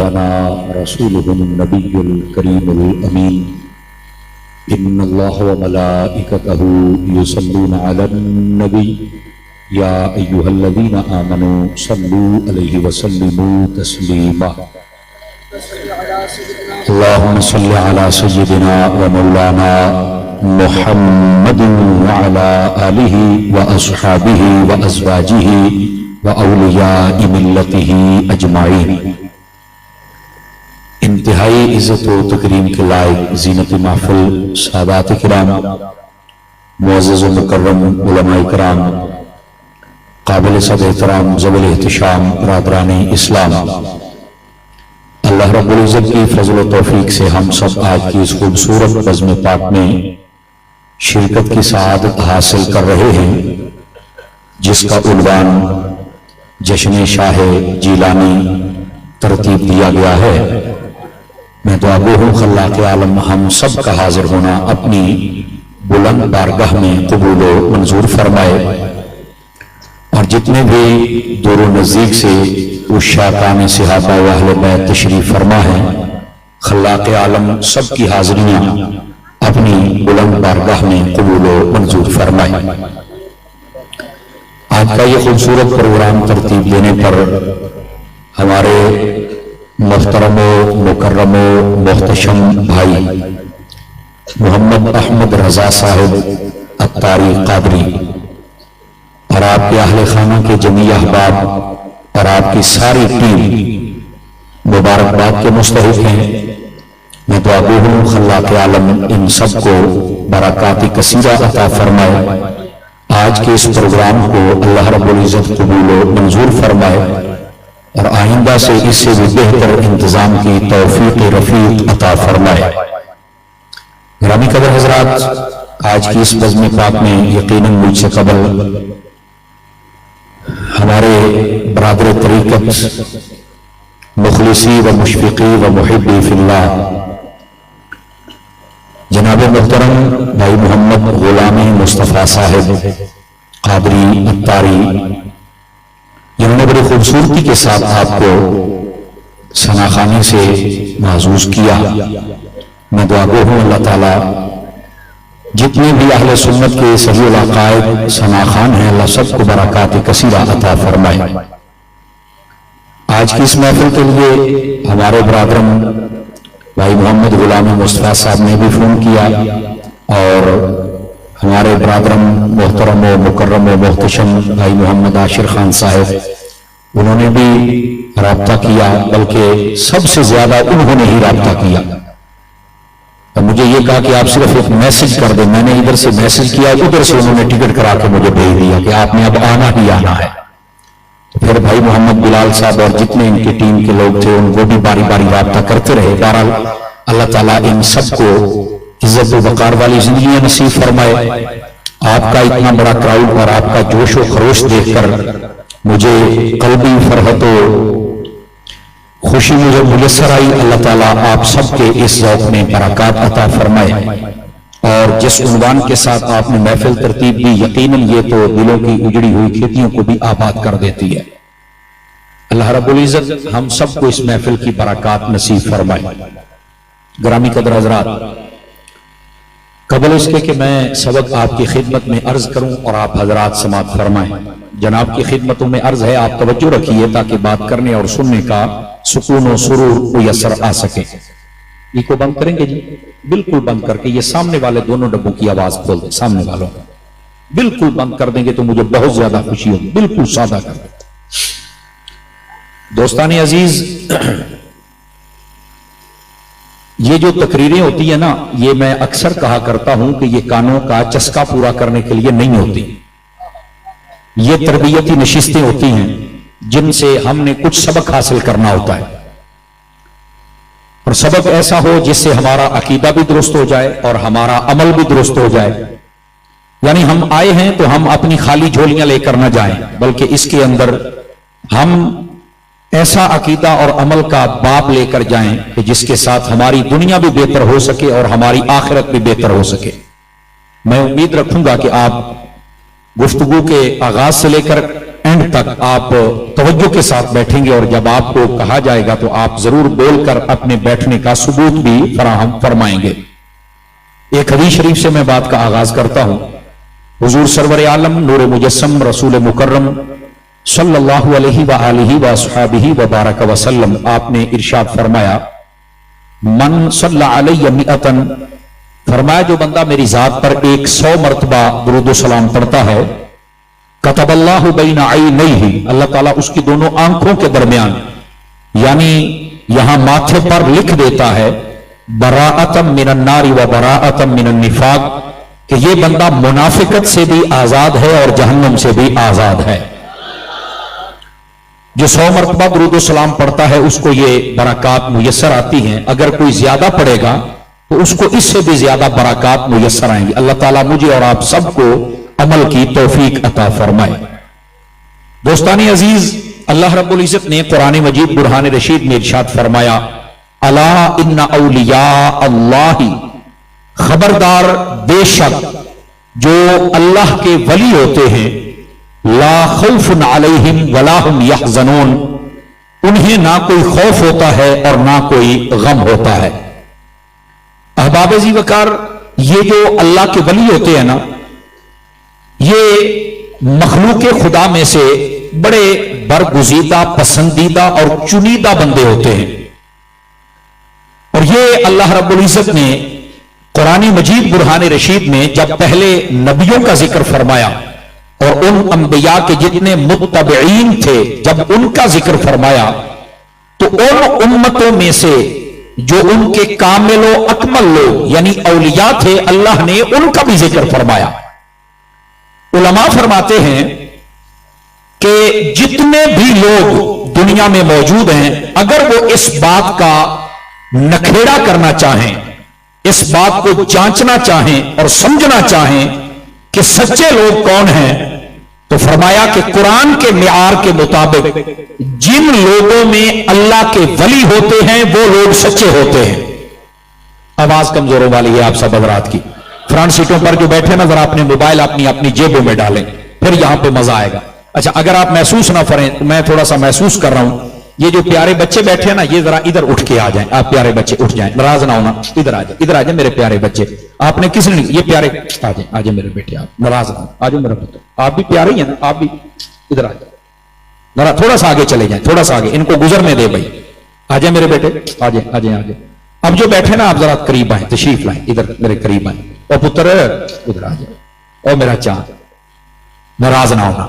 رسوله النبي الكريم الأمين إن الله وملائكته يصلون على النبي يا أيها الذين آمنوا صلوا عليه وسلموا تسليما اللهم صل على سيدنا ومولانا محمد وعلى آله وأصحابه وأزواجه وأولياء ملته أجمعين۔ انتہائی عزت و تکریم کے لائق زینت محفل سادات کرام، معزز و مکرم علماء کرام، قابل صد احترام ذوی الاحتشام برادران اسلام، اللہ رب العزت کی فضل و توفیق سے ہم سب آج کی اس خوبصورت بزم پاک میں شرکت کی سعادت حاصل کر رہے ہیں، جس کا عنوان جشن شاہ جیلانی ترتیب دیا گیا ہے۔ میں دعا گو ہوں خلاق عالم ہم سب کا حاضر ہونا اپنی بلند بارگاہ میں قبول و منظور فرمائے، اور جتنے بھی دور و نزدیک سے عشاقان صحابہ و اہل بیت تشریف فرما ہے، خلاق عالم سب کی حاضریاں اپنی بلند بارگاہ میں قبول و منظور فرمائے۔ آج کا یہ خوبصورت پروگرام ترتیب دینے پر ہمارے محترم و مکرم و محتشم بھائی محمد احمد رضا صاحب عطاری قادری اور آپ کے اہل خانہ کے جمیع احباب اور آپ کی ساری ٹیم مبارکباد کے مستحق ہیں۔ میں دعا گو ہوں خلاق عالم ان سب کو برکات کثیرہ عطا فرمائے، آج کے اس پروگرام کو اللہ رب العزت قبول و منظور فرمائے، اور آئندہ سے اس سے بھی بہتر انتظام کی توفیق رفیق عطا فرمائے۔ گرامی قدر حضرات، آج کی اس بزم پاک میں یقیناً مجھ سے قبل ہمارے برادر طریقت مخلصی و مشفقی و محبی فی اللہ جناب محترم بھائی محمد غلام مصطفیٰ صاحب قادری عطاری، جنہوں نے بڑی خوبصورتی کے ساتھ آپ کو ثناخانی سے معزوز کیا۔ میں دعا گو ہوں اللہ تعالیٰ جتنے بھی اہل سنت کے صحیح العقائد ثناخان ہیں، اللہ سب کو برکات کثیرہ عطا فرمائے۔ آج کی اس محفل کے لیے ہمارے برادرم بھائی محمد غلام مصطفیٰ صاحب نے بھی فون کیا، اور ہمارے برادرم محترم و مکرم و محتشم بھائی محمد عاشر خان صاحب، انہوں نے بھی رابطہ کیا، بلکہ سب سے زیادہ انہوں نے ہی رابطہ کیا۔ اور مجھے یہ کہا کہ آپ صرف ایک میسج کر دیں، میں نے ادھر سے میسج کیا، ادھر سے انہوں نے ٹکٹ کرا کے مجھے بھیج دیا کہ آپ نے اب آنا ہی آنا ہے۔ تو پھر بھائی محمد بلال صاحب اور جتنے ان کی ٹیم کے لوگ تھے، ان کو بھی باری باری رابطہ کرتے رہے۔ بہرحال اللہ تعالیٰ ان سب کو عزت و وقار والی زندگیاں نصیب فرمائے۔ آپ کا اتنا بڑا کراؤڈ اور آپ کا جوش و خروش دیکھ کر مجھے قلبی فرحت و خوشی مجھے میسر آئی۔ اللہ تعالیٰ آپ سب کے اس ذوق میں برکات عطا فرمائے، اور جس عنوان کے ساتھ آپ نے محفل ترتیب دی، یقیناً یہ تو دلوں کی اجڑی ہوئی کھیتیوں کو بھی آباد کر دیتی ہے۔ اللہ رب العزت ہم سب کو اس محفل کی برکات نصیب فرمائے۔ گرامی قدر حضرات، قبل اس کے کہ میں سبق آپ کی خدمت میں عرض کروں اور آپ حضرات سماعت فرمائیں، جناب کی خدمتوں میں عرض ہے آپ توجہ رکھیے تاکہ بات کرنے اور سننے کا سکون و سرور میسر آ سکے۔ یہ کو بند کریں گے جی؟ بالکل بند کر کے یہ سامنے والے دونوں ڈبوں کی آواز کھول دیں، سامنے والوں بالکل بند کر دیں گے تو مجھے بہت زیادہ خوشی ہوگی، بالکل سادہ کر دیں۔ دوستان عزیز، یہ جو تقریریں ہوتی ہیں نا، یہ میں اکثر کہا کرتا ہوں کہ یہ کانوں کا چسکا پورا کرنے کے لیے نہیں ہوتی، یہ تربیتی نشستیں ہوتی ہیں جن سے ہم نے کچھ سبق حاصل کرنا ہوتا ہے، اور سبق ایسا ہو جس سے ہمارا عقیدہ بھی درست ہو جائے اور ہمارا عمل بھی درست ہو جائے۔ یعنی ہم آئے ہیں تو ہم اپنی خالی جھولیاں لے کر نہ جائیں، بلکہ اس کے اندر ہم ایسا عقیدہ اور عمل کا باب لے کر جائیں کہ جس کے ساتھ ہماری دنیا بھی بہتر ہو سکے اور ہماری آخرت بھی بہتر ہو سکے۔ میں امید رکھوں گا کہ آپ گفتگو کے آغاز سے لے کر اینڈ تک آپ توجہ کے ساتھ بیٹھیں گے اور جب آپ کو کہا جائے گا تو آپ ضرور بول کر اپنے بیٹھنے کا ثبوت بھی فراہم فرمائیں گے۔ ایک حدیث شریف سے میں بات کا آغاز کرتا ہوں۔ حضور سرور عالم نور مجسم رسول مکرم صلی اللہ علیہ وآلہ وصحبہ وبارک وسلم آپ نے ارشاد فرمایا، من صلی علیہ مئتن، فرمایا جو بندہ میری ذات پر 100 مرتبہ درود و سلام پڑھتا ہے، کتب اللہ بین عینیہ، اللہ تعالیٰ اس کی دونوں آنکھوں کے درمیان یعنی یہاں ماتھے پر لکھ دیتا ہے براءۃ من النار و براءۃ من النفاق، کہ یہ بندہ منافقت سے بھی آزاد ہے اور جہنم سے بھی آزاد ہے۔ جو 100 مرتبہ درود و سلام پڑھتا ہے اس کو یہ برکات میسر آتی ہیں، اگر کوئی زیادہ پڑھے گا تو اس کو اس سے بھی زیادہ برکات میسر آئیں گی۔ اللہ تعالیٰ مجھے اور آپ سب کو عمل کی توفیق عطا فرمائے۔ دوستانی عزیز، اللہ رب العزت نے قرآن مجید برہان رشید میں ارشاد فرمایا، الا ان اولیاء اللہ، خبردار بے شک جو اللہ کے ولی ہوتے ہیں، لا خوف علیہم ولا هم یحزنون، انہیں نہ کوئی خوف ہوتا ہے اور نہ کوئی غم ہوتا ہے۔ احباب ذی وقار، یہ جو اللہ کے ولی ہوتے ہیں نا، یہ مخلوق خدا میں سے بڑے برگزیدہ، پسندیدہ اور چنیدہ بندے ہوتے ہیں، اور یہ اللہ رب العزت نے قرآن مجید برہان رشید میں جب پہلے نبیوں کا ذکر فرمایا اور ان انبیاء کے جتنے متبعین تھے جب ان کا ذکر فرمایا تو ان امتوں میں سے جو ان کے کامل و اکمل لوگ یعنی اولیاء تھے، اللہ نے ان کا بھی ذکر فرمایا۔ علماء فرماتے ہیں کہ جتنے بھی لوگ دنیا میں موجود ہیں، اگر وہ اس بات کا نکھیڑا کرنا چاہیں، اس بات کو جانچنا چاہیں اور سمجھنا چاہیں کہ سچے لوگ کون ہیں، تو فرمایا کہ قرآن کے معیار کے مطابق جن لوگوں میں اللہ کے ولی ہوتے ہیں وہ لوگ سچے ہوتے ہیں۔ آواز کمزوروں والی ہے آپ سب حضرات کی، فرنٹ سیٹوں پر جو بیٹھے نا ذرا اپنے موبائل اپنی جیبوں میں ڈالیں، پھر یہاں پہ مزہ آئے گا۔ اچھا، اگر آپ محسوس نہ کریں، میں تھوڑا سا محسوس کر رہا ہوں، یہ جو پیارے بچے بیٹھے ہیں نا، یہ ذرا ادھر اٹھ کے آ جائیں، آپ پیارے بچے اٹھ جائیں، ناراض نہ ہونا، ادھر آ جائیں میرے پیارے بچے۔ آپ نے کس نے یہ پیارے آ جائیں میرے بیٹے، آپ ناراض نہ، آ جاؤ میرا پتر، آپ بھی پیارے ہی ہیں نا، آپ بھی ادھر آ جائیں، ذرا تھوڑا سا آگے چلے جائیں، تھوڑا سا آگے، ان کو گزرنے دے بھائی، آ جائیں میرے بیٹے، آ جائیں۔ اب جو بیٹھے نا آپ ذرا قریب آئیں، تشریف لائیں، ادھر میرے قریب آئیں، اور پتر ادھر آ جائیں، اور میرا چاند، ناراض نہ ہونا۔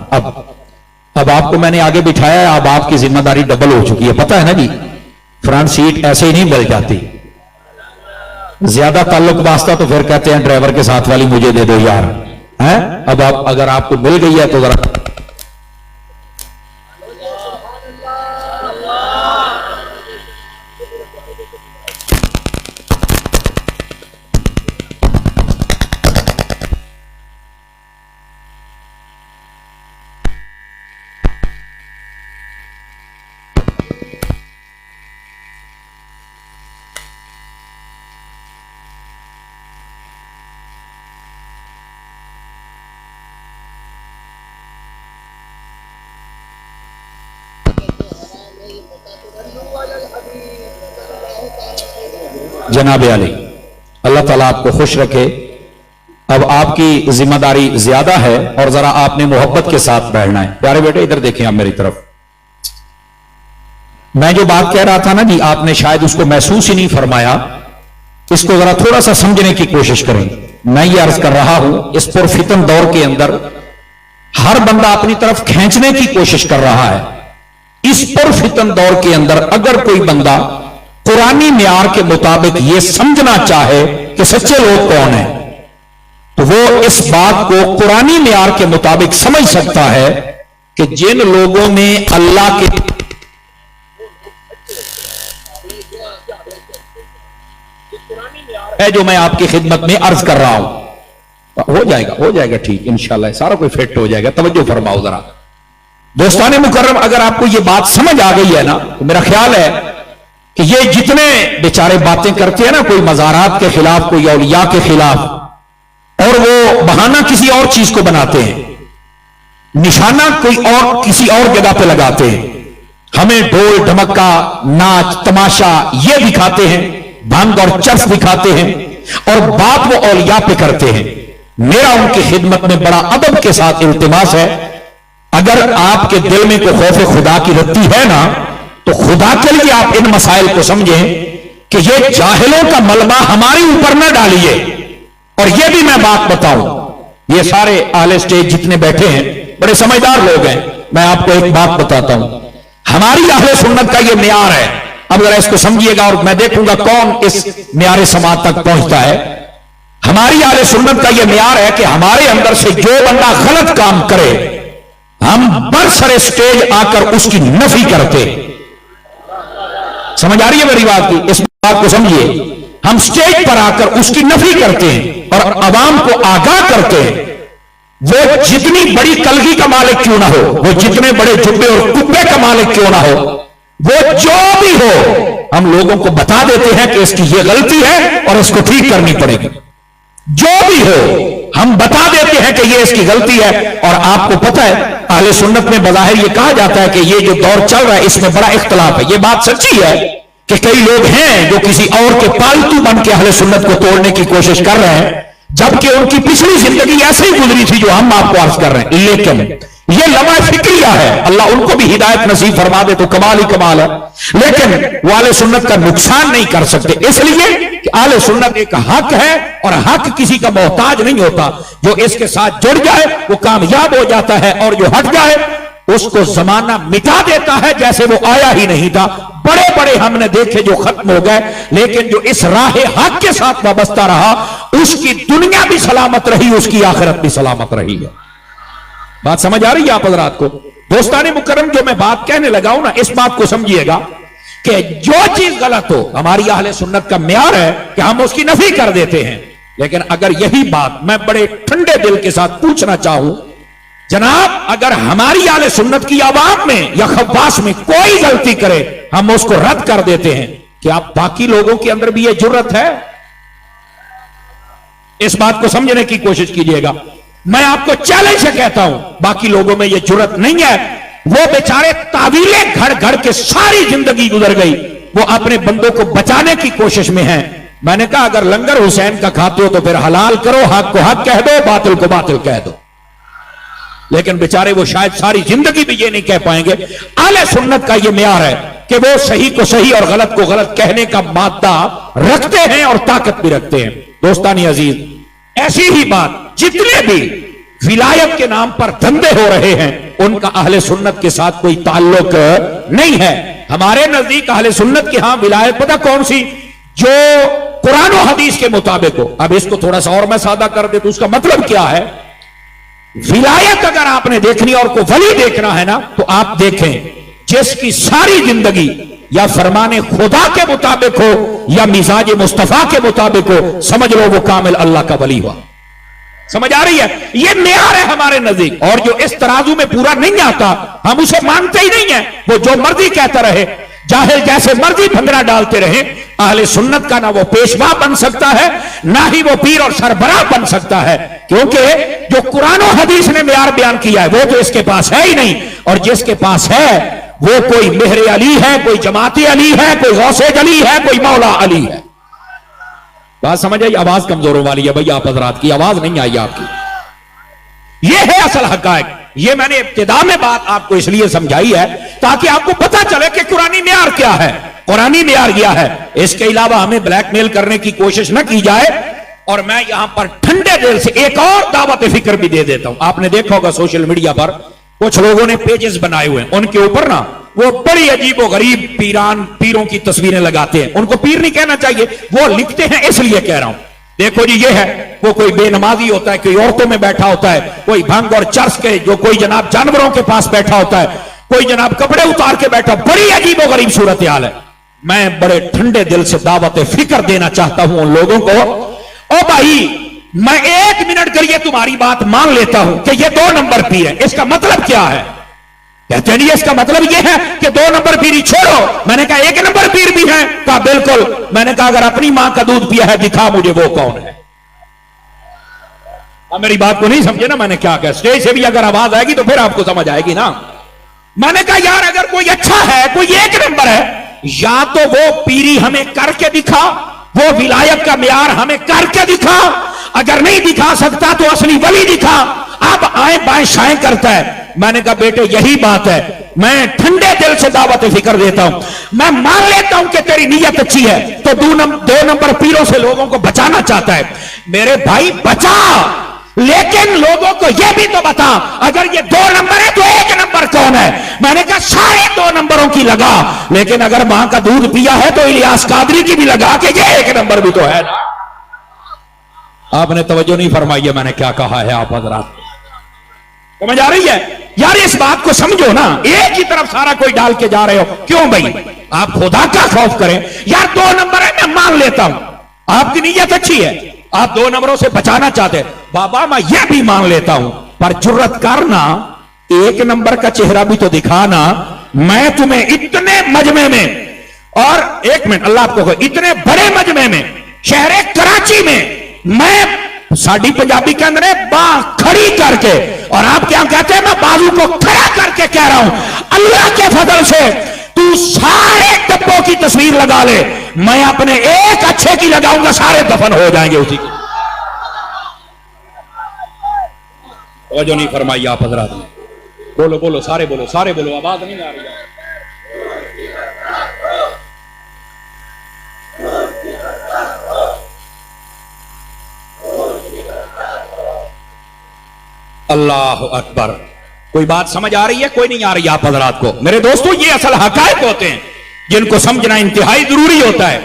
اب آپ کو میں نے آگے بٹھایا ہے، اب آپ کی ذمہ داری ڈبل ہو چکی ہے، پتہ ہے نا جی، فرنٹ سیٹ ایسے ہی نہیں مل جاتی، زیادہ تعلق واسطہ تو پھر کہتے ہیں ڈرائیور کے ساتھ والی مجھے دے دو یار، اب اگر آپ کو مل گئی ہے تو ذرا جناب علی، اللہ تعالیٰ آپ کو خوش رکھے۔ اب آپ کی ذمہ داری زیادہ ہے اور ذرا آپ نے محبت کے ساتھ بیٹھنا ہے۔ پیارے بیٹے ادھر دیکھیں آپ میری طرف، میں جو بات کہہ رہا تھا نا جی، آپ نے شاید اس کو محسوس ہی نہیں فرمایا، اس کو ذرا تھوڑا سا سمجھنے کی کوشش کریں۔ میں یہ عرض کر رہا ہوں، اس پرفتن دور کے اندر ہر بندہ اپنی طرف کھینچنے کی کوشش کر رہا ہے۔ اس پرفتن دور کے اندر اگر کوئی بندہ قرآنی معیار کے مطابق یہ سمجھنا چاہے کہ سچے لوگ کون ہیں، تو وہ اس بات کو قرآنی معیار کے مطابق سمجھ سکتا ہے کہ جن لوگوں میں اللہ کے ہے جو میں آپ کی خدمت میں عرض کر رہا ہوں، ہو جائے گا ٹھیک انشاءاللہ، سارا کوئی فٹ ہو جائے گا۔ توجہ فرماؤ ذرا دوستان مکرم، اگر آپ کو یہ بات سمجھ آ گئی ہے نا، تو میرا خیال ہے کہ یہ جتنے بیچارے باتیں کرتے ہیں نا، کوئی مزارات کے خلاف، کوئی اولیاء کے خلاف، اور وہ بہانہ کسی اور چیز کو بناتے ہیں، निशाना कोई और किसी और जगह पे लगाते हैं, हमें ढोल ढमक्का नाच तमाशा ये दिखाते हैं, भंग और चर्च दिखाते हैं और बात वो औलिया पे करते हैं। मेरा उनकी खिदमत में बड़ा अदब के साथ इल्तिमास है, अगर आपके दिल में कोई खौफ खुदा की रत्ती है ना, तो खुदा के लिए आप इन मसाइल को समझें कि ये जाहिलों का मलबा हमारे ऊपर न डालिए। और ये भी मैं बात बताऊं, ये सारे आले स्टेज जितने बैठे हैं बड़े समझदार लोग हैं, मैं आपको एक बात बताता हूं, हमारी अहले सुन्नत का ये मियार है। अब जरा इसको समझिएगा और मैं देखूंगा कौन इस मियारे समाज तक पहुंचता है। हमारी अहले सुन्नत का ये मियार है कि हमारे अंदर से जो बंदा गलत काम करे, हम बरसरे स्टेज आकर उसकी नफी करते। समझ आ रही है मेरी बात की? इस बात को समझिए, हम स्टेज पर आकर उसकी नफी करते हैं और अवाम को आगाह करते हैं। वो जितनी बड़ी कलगी का मालिक क्यों ना हो, वो जितने बड़े जुब्बे और कुब्बे का मालिक क्यों ना हो, वो जो भी हो, हम लोगों को बता देते हैं कि इसकी ये गलती है और इसको ठीक करनी पड़ेगी। जो भी हो हम बता देते हैं कि ये इसकी गलती है। और आपको पता है अहले सुन्नत में बज़ाहिर ये कहा जाता है कि ये जो दौर चल रहा है इसमें बड़ा इख्तलाफ है। ये बात सच्ची है कि कई लोग हैं जो किसी और के पालतू बन के अहले सुन्नत को तोड़ने की कोशिश कर रहे हैं, जबकि उनकी पिछली जिंदगी ऐसे ही गुजरी थी जो हम आपको अर्ज कर रहे हैं। लेकिन ये लम्हा फिक्रिया है, अल्लाह उनको भी हिदायत नसीब फरमा दे तो कमाल ही कमाल है। लेकिन वो आले सुन्नत का नुकसान नहीं कर सकते, इसलिए कि आले सुन्नत एक हक है और हक किसी का मोहताज नहीं होता। जो इसके साथ जुड़ जाए वो कामयाब हो जाता है और जो हट जाए उसको जमाना मिटा देता है जैसे वो आया ही नहीं था। बड़े बड़े हमने देखे जो खत्म हो गए, लेकिन जो इस राह हक के साथ वाबस्ता रहा उसकी दुनिया भी सलामत रही, उसकी आखिरत भी सलामत रही है। बात समझ आ रही है आप हज़रात को? दोस्ताने मुकर्रम, जो मैं बात कहने लगा हूं ना, इस बात को समझिएगा कि जो चीज गलत हो हमारी अहले सुन्नत का म्यार है कि हम उसकी नफी कर देते हैं। लेकिन अगर यही बात मैं बड़े ठंडे दिल के साथ पूछना चाहूं, जनाब अगर हमारी अहले सुन्नत की आवाम में या खब्बास में कोई गलती करे हम उसको रद्द कर देते हैं, क्या बाकी लोगों के अंदर भी यह जुर्रत है? इस बात को समझने की कोशिश कीजिएगा। मैं आपको चैलेंज से कहता हूं बाकी लोगों में यह जुर्रत नहीं है। वो बेचारे तावीलें घड़ घड़ के सारी जिंदगी गुजर गई, वो अपने बंदों को बचाने की कोशिश में हैं। मैंने कहा अगर लंगर हुसैन का खाते हो तो फिर हलाल करो, हक को हक कह दो, बातिल को बातिल कह दो। लेकिन बेचारे वो शायद सारी जिंदगी भी ये नहीं कह पाएंगे। आले सुन्नत का ये म्यार है कि वो सही को सही और गलत को गलत कहने का मादा रखते हैं और ताकत भी रखते हैं। दोस्तानी अजीज, ऐसी ही बात जितने भी विलायत के नाम पर धंधे हो रहे हैं उनका अहले सुन्नत के साथ कोई ताल्लुक नहीं है। हमारे नजदीक अहले सुन्नत की हां विलायत पता कौन सी? जो कुरान और हदीस के मुताबिक हो। अब इसको थोड़ा सा और मैं सादा कर दे तो उसका मतलब क्या है? विलायत अगर आपने देखनी और को वली देखना है ना, तो आप देखें जिसकी सारी जिंदगी या फरमाने खुदा के मुताबिक हो या मिजाज मुस्तफा के मुताबिक हो, समझ लो वो कामिल अल्लाह का वली हुआ। समझ आ रही है? ये मेयार है हमारे नजदीक। और जो इस तराजू में पूरा नहीं आता हम उसे मानते ही नहीं है। वो जो मर्जी कहता रहे, जाहिल जैसे मर्जी भंगड़ा डालते रहे, अहले सुन्नत का ना वो पेशवा बन सकता है ना ही वो पीर और सरबराह बन सकता है, क्योंकि जो कुरान और हदीस ने मेयार बयान किया है वो तो इसके पास है ही नहीं। और जिसके पास है वो कोई मेहर अली है, कोई जमाती अली है, कोई गौसे अली है, कोई मौला अली है। बात समझ आई? आवाज कमजोरों वाली है भैया, आप हजरात की आवाज नहीं आई आपकी। ये है असल हकायक। ये मैंने इब्तिदा में बात आपको इसलिए समझाई है ताकि आपको पता चले कि कुरानी मेयार क्या है, कुरानी मेयार क्या है। इसके अलावा हमें ब्लैकमेल करने की कोशिश न की जाए। और मैं यहां पर ठंडे दिल से एक और दावत फिक्र भी दे देता हूं। आपने देखा होगा सोशल मीडिया पर कुछ लोगों ने पेजेस बनाए हुए हैं, उनके ऊपर ना वो बड़ी अजीबो गरीब पीरों की तस्वीरें लगाते हैं। उनको पीर नहीं कहना चाहिए, वो लिखते हैं इसलिए कह रहा हूं। देखो जी, ये है वो कोई बेनमाजी होता है, कोई औरतों में बैठा होता है, कोई भंग और चर्च के जो कोई जनाब जानवरों के पास बैठा होता है, कोई जनाब कपड़े उतार के बैठा। बड़ी अजीबो गरीब सूरत हाल है। मैं बड़े ठंडे दिल से दावत फिक्र देना चाहता हूं उन लोगों को। ओ भाई, मैं 1 मिनट के लिए तुम्हारी बात मान लेता हूं कि ये 2 नंबर पीर है। इसका मतलब क्या है? कहते नहीं, इसका मतलब यह है कि 2 नंबर पीरी छोड़ो। मैंने कहा 1 नंबर पीर भी है। कहा बिल्कुल। मैंने कहा अगर अपनी मां का दूध पिया है दिखा मुझे वो कौन है। آپ میری بات کو نہیں سمجھے نا، میں نے کیا کہا؟ اسٹیج سے بھی اگر آواز آئے گی تو پھر آپ کو سمجھ آئے گی نا. میں نے کہا یار اگر کوئی اچھا ہے، کوئی ایک نمبر ہے، یا تو وہ پیری ہمیں کر کے دکھا، وہ ولایت کا معیار ہمیں کر کے دکھا، اگر نہیں دکھا سکتا تو اصلی ولی دکھا. اب آئیں بائیں شائیں کرتا ہے. میں نے کہا بیٹے یہی بات ہے، میں ٹھنڈے دل سے دعوت فکر دیتا ہوں، میں مان لیتا ہوں کہ تیری نیت اچھی ہے، تو دو نمبر پیروں سے لوگوں کو بچانا چاہتا ہے. میرے بھائی بچا، لیکن لوگوں کو یہ بھی تو بتا اگر یہ 2 نمبر ہے تو 1 نمبر کون ہے؟ میں نے کہا سارے 2 نمبروں کی لگا، لیکن اگر ماں کا دودھ پیا ہے تو الیاس قادری کی بھی لگا کہ یہ 1 نمبر بھی تو ہے نا. آپ نے توجہ نہیں فرمائی ہے میں نے کیا کہا ہے. آپ حضرات سمجھ آ رہی ہے یار؟ اس بات کو سمجھو نا، ایک ہی طرف سارا کوئی ڈال کے جا رہے ہو کیوں بھائی؟ آپ خدا کا خوف کریں. یار 2 نمبر ہے میں مان لیتا ہوں، آپ کی نیت اچھی ہے، آپ 2 نمبروں سے بچانا چاہتے ہیں، بابا میں یہ بھی مان لیتا ہوں، پر جرت کرنا 1 نمبر کا چہرہ بھی تو دکھانا. میں تمہیں اتنے مجمع میں، اور 1 منٹ اللہ آپ کو، اتنے بڑے مجمع میں شہر کراچی میں، میں ساڑی پنجابی کے اندر باں کھڑی کر کے، اور آپ کیا کہتے ہیں میں بازو کو کھڑا کر کے کہہ رہا ہوں اللہ کے فضل سے تو سارے ڈبوں کی تصویر لگا لے، میں اپنے ایک اچھے کی لگاؤں گا، سارے دفن ہو جائیں گے اسی کی. توجہ نہیں فرمائی آپ حضرات نے. بولو بولو سارے بولو، سارے بولو، آواز نہیں آ رہی ہے. اللہ اکبر. کوئی بات سمجھ آ رہی ہے؟ کوئی نہیں آ رہی آپ حضرات کو؟ میرے دوستو یہ اصل حقائق ہوتے ہیں جن کو سمجھنا انتہائی ضروری ہوتا ہے.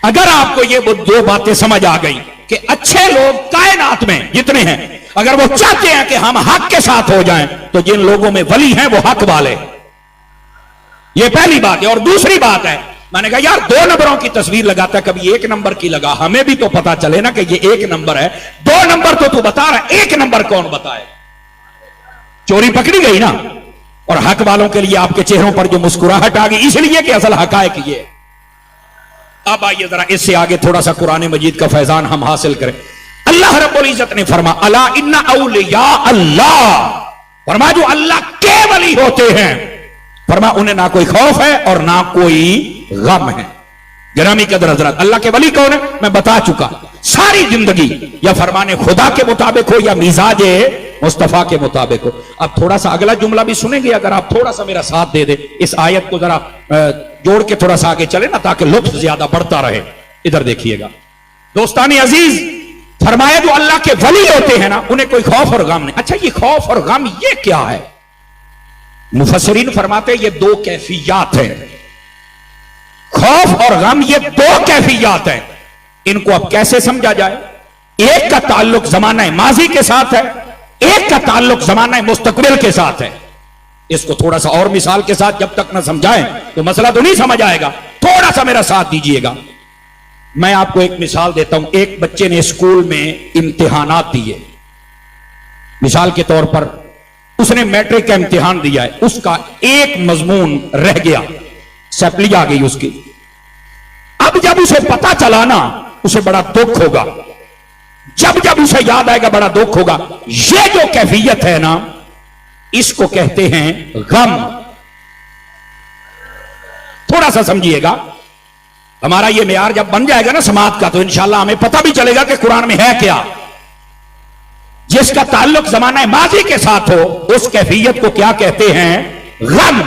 اگر آپ کو یہ 2 باتیں سمجھ آ گئی کہ اچھے لوگ کائنات میں جتنے ہیں اگر وہ چاہتے ہیں کہ ہم حق کے ساتھ ہو جائیں تو جن لوگوں میں ولی ہیں وہ حق والے. یہ پہلی بات ہے. اور دوسری بات ہے، میں نے کہا یار 2 نمبروں کی تصویر لگاتا ہے، کبھی 1 نمبر کی لگا، ہمیں بھی تو پتا چلے نا کہ یہ 1 نمبر ہے. 2 نمبر تو بتا رہا ہے، 1 نمبر کون بتائے؟ چوری پکڑی گئی نا. اور حق والوں کے لیے آپ کے چہروں پر جو مسکراہٹ آ گئی اس لیے کہ اصل حقائق یہ. اب آئیے ذرا اس سے آگے تھوڑا سا قرآن مجید کا فیضان ہم حاصل کریں. اللہ رب العزت نے فرما الا ان اولیاء اللہ، فرما جو اللہ کے ولی ہوتے ہیں، فرما انہیں نہ کوئی خوف ہے اور نہ کوئی غم ہے. گرامی قدر حضرات اللہ کے ولی کون ہے میں بتا چکا. ساری زندگی یا فرمان خدا کے مطابق ہو یا مزاج مصطفیٰ کے مطابق ہو. اب تھوڑا سا اگلا جملہ بھی سنیں گے اگر آپ تھوڑا سا میرا ساتھ دے دیں، اس آیت کو ذرا جوڑ کے تھوڑا سا آگے چلے نا تاکہ لطف زیادہ بڑھتا رہے. ادھر دیکھیے گا دوستان عزیز، فرمایا جو اللہ کے ولی ہوتے ہیں نا انہیں کوئی خوف اور غم نہیں. اچھا یہ خوف اور غم یہ کیا ہے؟ مفسرین فرماتے ہیں یہ 2 کیفیات ہیں. خوف اور غم یہ 2 کیفیات ہیں. ان کو اب کیسے سمجھا جائے؟ ایک کا تعلق زمانہ ماضی کے ساتھ ہے، ایک کا تعلق زمانہ مستقبل کے ساتھ ہے. اس کو تھوڑا سا اور مثال کے ساتھ جب تک نہ سمجھائیں تو مسئلہ تو نہیں سمجھ آئے گا. تھوڑا سا میرا ساتھ دیجئے گا. میں آپ کو ایک مثال دیتا ہوں. ایک بچے نے اسکول میں امتحانات دیے. مثال کے طور پر اس نے میٹرک کا امتحان دیا ہے، اس کا ایک مضمون رہ گیا، سپلی آ گئی اس کی. اب جب اسے پتا چلا نا اسے بڑا دکھ ہوگا، جب اسے یاد آئے گا بڑا دکھ ہوگا. یہ جو کیفیت ہے نا اس کو کہتے ہیں غم. تھوڑا سا سمجھیے گا. ہمارا یہ معیار جب بن جائے گا نا سماعت کا تو انشاءاللہ ہمیں پتہ بھی چلے گا کہ قرآن میں ہے کیا. جس کا تعلق زمانہ ماضی کے ساتھ ہو اس کیفیت کو کیا کہتے ہیں؟ غم.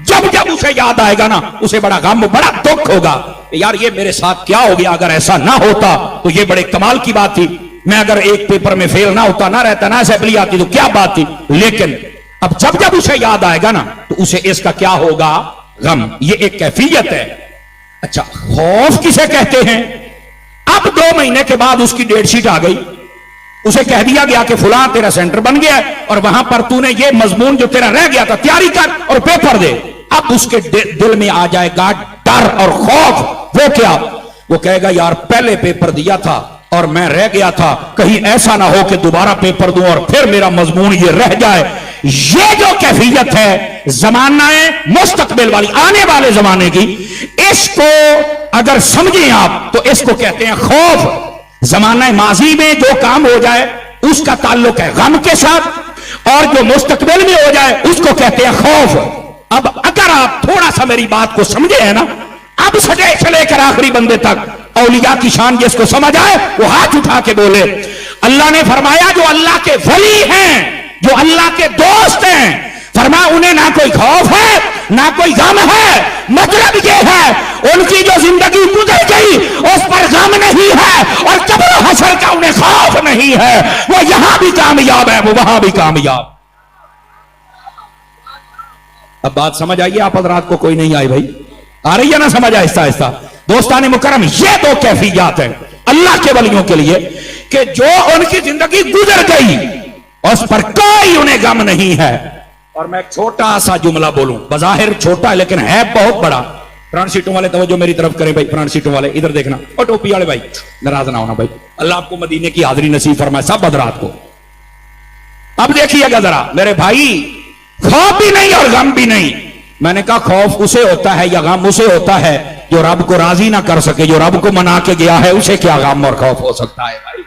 جب اسے یاد آئے گا نا اسے بڑا غم، بڑا دکھ ہوگا کہ یار یہ میرے ساتھ کیا ہو گیا. اگر ایسا نہ ہوتا تو یہ بڑے کمال کی بات تھی. میں اگر ایک پیپر میں فیل نہ ہوتا، نہ رہتا، نہ اسمبلی آتی تو کیا بات تھی. لیکن اب جب اسے یاد آئے گا نا تو اسے اس کا کیا ہوگا؟ غم. یہ ایک کیفیت ہے. اچھا خوف کسے کہتے ہیں؟ اب 2 مہینے کے بعد اس کی ڈیٹ شیٹ آ گئی، اسے کہہ دیا گیا کہ فلاں تیرا سینٹر بن گیا ہے اور وہاں پر تو نے یہ مضمون جو تیرا رہ گیا تھا تیاری کر اور پیپر دے. اب اس کے دل میں آ جائے گا ڈر اور خوف. وہ کیا؟ وہ کہے گا یار پہلے پیپر دیا تھا اور میں رہ گیا تھا، کہیں ایسا نہ ہو کہ دوبارہ پیپر دوں اور پھر میرا مضمون یہ رہ جائے. یہ جو کیفیت ہے زمانہ مستقبل والی، آنے والے زمانے کی، اس کو اگر سمجھیں آپ تو اس کو کہتے ہیں خوف. زمانہ ماضی میں جو کام ہو جائے اس کا تعلق ہے غم کے ساتھ, اور جو مستقبل میں ہو جائے اس کو کہتے ہیں خوف. اب اگر آپ تھوڑا سا میری بات کو سمجھے ہیں نا, اب سجے سے لے کر آخری بندے تک اولیاء کی شان جس کو سمجھ آئے وہ ہاتھ اٹھا کے بولے. اللہ نے فرمایا جو اللہ کے ولی ہیں, جو اللہ کے دوست ہیں, فرمایا انہیں نہ کوئی خوف ہے نہ کوئی غم ہے. مطلب یہ ہے ان کی جو زندگی گزر گئی اس پر غم نہیں ہے, اور قبر و حشر کا انہیں خوف نہیں ہے. وہ یہاں بھی کامیاب ہے, وہ وہاں بھی کامیاب. اب بات سمجھ آئیے آپ حضرات کو؟ کوئی نہیں آئی بھائی؟ آ رہی ہے نا سمجھ آہستہ آہستہ؟ دوستان مکرم, یہ دو کیفیات ہیں اللہ کے ولیوں کے لیے کہ جو ان کی زندگی گزر گئی اس پر کوئی انہیں غم نہیں ہے. اور میں ایک چھوٹا سا جملہ بولوں, بظاہر چھوٹا ہے لیکن ہے بہت بڑا. فرنٹ سیٹوں والے توجہ میری طرف کریں بھائی, فرنٹ سیٹوں والے ادھر دیکھنا, اور ٹوپی والے بھائی ناراض نہ ہونا بھائی, اللہ آپ کو مدینے کی حاضری نصیب فرمائے سب حضرات کو. اب دیکھیے گا ذرا میرے بھائی, خوف بھی نہیں اور غم بھی نہیں. میں نے کہا خوف اسے ہوتا ہے یا غم اسے ہوتا ہے جو رب کو راضی نہ کر سکے. جو رب کو منا کے گیا ہے اسے کیا غم اور خوف ہو سکتا ہے بھائی؟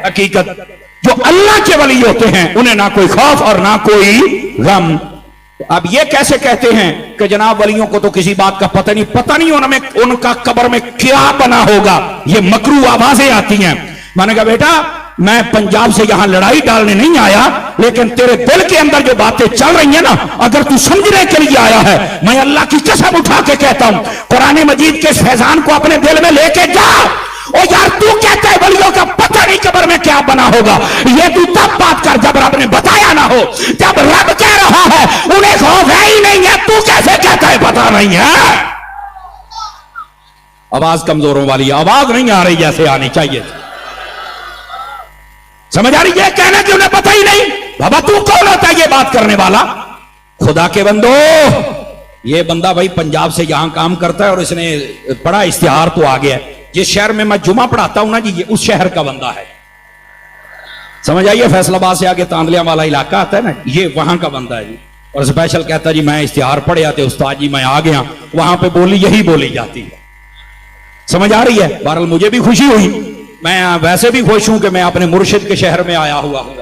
حقیقت جو اللہ کے ولی ہوتے ہیں انہیں نہ کوئی خوف اور نہ کوئی غم. اب یہ کیسے کہتے ہیں کہ جناب ولیوں کو تو کسی بات کا پتہ نہیں ان کا قبر میں کیا بنا ہوگا؟ یہ مکروہ آوازیں آتی ہیں. میں نے کہا بیٹا میں پنجاب سے یہاں لڑائی ڈالنے نہیں آیا, لیکن تیرے دل کے اندر جو باتیں چل رہی ہیں نا, اگر تو سمجھنے کے لیے آیا ہے, میں اللہ کی قسم اٹھا کے کہتا ہوں قرآن مجید کے فیضان کو اپنے دل میں لے کے جا. او یار تو کہتا ہے ولیوں کا پتہ نہیں قبر میں کیا بنا ہوگا, یہ تو تب بات کر جب رب نے بتایا نہ ہو. جب رب کہہ رہا ہے انہیں خوف ہے ہی نہیں ہے, تو کیسے کہتا ہے پتہ نہیں ہے؟ آواز کمزوروں والی, آواز نہیں آ رہی جیسے آنی چاہیے. سمجھ آ رہی ہے؟ کہنا کہ انہیں پتہ ہی نہیں. بابا تو کون ہوتا ہے یہ بات کرنے والا؟ خدا کے بندو, یہ بندہ بھائی پنجاب سے یہاں کام کرتا ہے اور اس نے بڑا اشتہار تو آ گیا ہے. جس شہر میں میں جمعہ پڑھاتا ہوں نا جی, یہ اس شہر کا بندہ ہے. سمجھ آئیے؟ فیصل آباد سے آگے تاندلیاں والا علاقہ آتا ہے نا, یہ وہاں کا بندہ ہے جی. اور اسپیشل کہتا ہے جی میں اشتہار پڑھے آتے استاد جی میں آ گیا, وہاں پہ بولی یہی بولی جاتی ہے. سمجھ آ رہی ہے؟ بہرحال مجھے بھی خوشی ہوئی, میں ویسے بھی خوش ہوں کہ میں اپنے مرشد کے شہر میں آیا ہوا ہوں,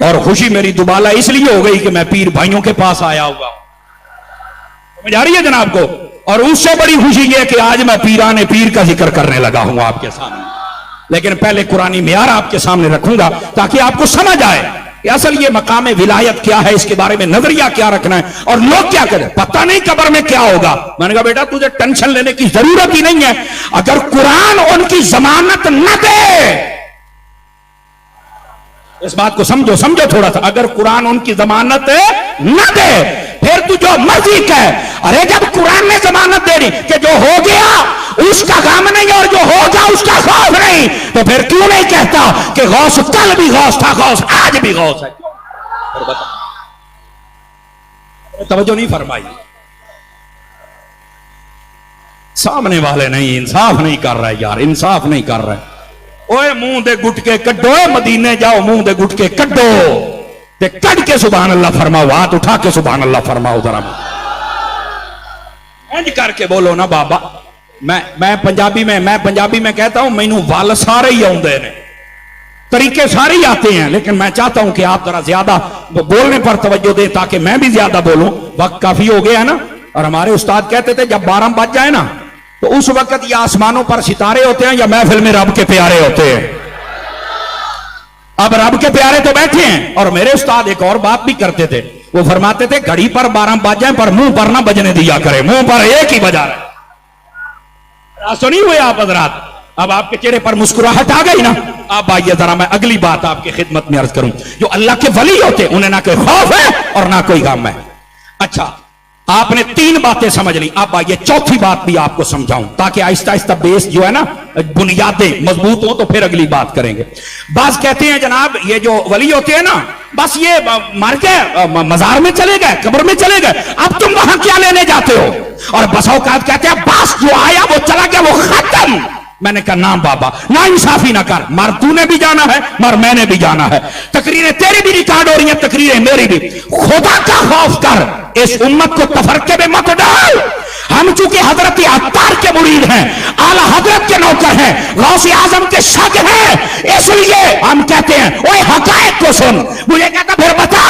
اور خوشی میری دوبالا اس لیے ہو گئی کہ میں پیر بھائیوں کے پاس آیا ہوا ہوں. سمجھ آ رہی ہے جناب کو؟ اور اس سے بڑی خوشی یہ کہ آج میں پیران پیر کا ذکر کرنے لگا ہوں آپ کے سامنے. لیکن پہلے قرآنی معیار آپ کے سامنے رکھوں گا تاکہ آپ کو سمجھ آئے کہ اصل یہ مقام ولایت کیا ہے, اس کے بارے میں نظریہ کیا رکھنا ہے, اور لوگ کیا کریں پتہ نہیں قبر میں کیا ہوگا. میں نے کہا بیٹا تجھے ٹینشن لینے کی ضرورت ہی نہیں ہے. اگر قرآن ان کی ضمانت نہ دے, اس بات کو سمجھو تھوڑا سا, اگر قرآن ان کی ضمانت نہ دے پھر تو جو مرضی کہے. ارے جب قرآن نے ضمانت دے دی کہ جو ہو گیا اس کا غم نہیں اور جو ہوگا اس کا خوف نہیں, تو پھر کیوں نہیں کہتا کہ غوث کل بھی غوث تھا, غوث آج بھی غوث ہے؟ توجہ نہیں فرمائی. سامنے والے نہیں انصاف نہیں کر رہے یار, انصاف نہیں کر رہے. اوے منہ دے گٹکے کڈو, مدینے جاؤ منہ دے گٹکے کڈو تے کڈ کے سبحان اللہ فرماؤ, ہاتھ اٹھا کے سبحان اللہ فرماؤ ذرا. انج کر کے بولو نا بابا. میں پنجابی میں کہتا ہوں مینوں ول سارے ہی آندے نے, طریقے سارے ہی آتے ہیں, لیکن میں چاہتا ہوں کہ آپ ذرا زیادہ بولنے پر توجہ دیں تاکہ میں بھی زیادہ بولوں. وقت کافی ہو گیا ہے نا, اور ہمارے استاد کہتے تھے جب 12 بج جائے نا تو اس وقت یا آسمانوں پر ستارے ہوتے ہیں یا محفل میں رب کے پیارے ہوتے ہیں. اب رب کے پیارے تو بیٹھے ہیں. اور میرے استاد ایک اور بات بھی کرتے تھے, وہ فرماتے تھے گھڑی پر 12 بج جائیں پر منہ پر نہ بجنے دیا کرے, منہ پر ایک ہی بجا رہے. تو نہیں ہوئے آپ حضرات؟ اب آپ کے چہرے پر مسکراہٹ آ گئی نا. اب آئیے ذرا میں اگلی بات آپ کی خدمت میں عرض کروں. جو اللہ کے ولی ہوتے ہیں انہیں نہ کوئی خوف ہے اور نہ کوئی غم ہے. اچھا آپ نے 3 باتیں سمجھ لی, اب آئیے چوتھی بات بھی آپ کو سمجھاؤں تاکہ آہستہ آہستہ بیس جو ہے نا بنیادیں مضبوط ہوں, تو پھر اگلی بات کریں گے. بعض کہتے ہیں جناب یہ جو ولی ہوتے ہیں نا بس یہ مر گئے مزار میں چلے گئے, قبر میں چلے گئے, اب تم وہاں کیا لینے جاتے ہو؟ اور بس اوقات کہتے ہیں بس جو آیا وہ چلا گیا, وہ ختم. میں نے کہا نام بابا نا انصافی نہ کر, مر تو نے بھی جانا ہے مر میں نے بھی جانا ہے, تقریریں تیری بھی ریکارڈ ہو رہی ہیں تقریریں میری بھی. خدا کا خوف کر, اس امت کو تفرقے میں مت ڈال. ہم چونکہ حضرت عطار के मुरीद हैं, आला हजरत के नौकर हैं, गौसे आजम के शक हैं, इसलिए हम कहते हैं ओए हकायक को सुन। मुझे कहता फिर बता।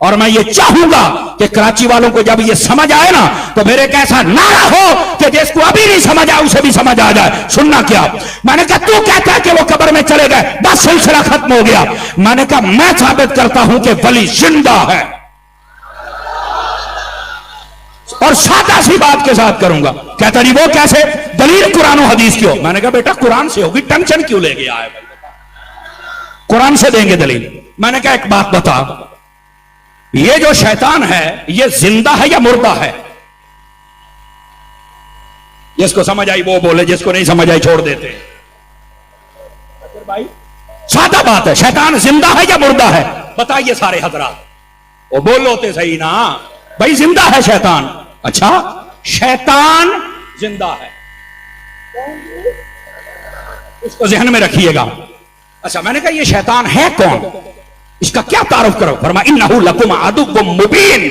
और मैं ये चाहूंगा कि कराची वालों को जब ये समझ आए ना तो मेरे एक ऐसा नारा हो कि जिसको अभी नहीं समझ आए उसे भी समझ आ जाए। सुनना क्या? मैंने कहा तू कहता है कि वो कब्र में चले गए, बस सिलसिला खत्म हो गया। मैंने कहा मैं साबित करता हूं कि वली जिंदा है, और सादा सी बात के साथ करूंगा। कहता नहीं वो कैसे? दलील कुरान और हदीस की हो। मैंने कहा बेटा कुरान से होगी, टेंशन क्यों ले गया है? कुरान से देंगे दलील। मैंने कहा एक बात बता, ये जो शैतान है ये जिंदा है या मुर्दा है? जिसको समझ आई वो बोले, जिसको नहीं समझ आई छोड़ देते। भाई सादा बात है, शैतान जिंदा है या मुर्दा है? बताइए सारे हजरात। वो बोलो तो सही ना भाई, जिंदा है शैतान। अच्छा शैतान जिंदा है, इसको जहन में रखिएगा। अच्छा मैंने कहा ये शैतान है कौन, इसका क्या तारुफ करो? फरमाया इन्नहु लकुम अदुव्वुम मुबीन,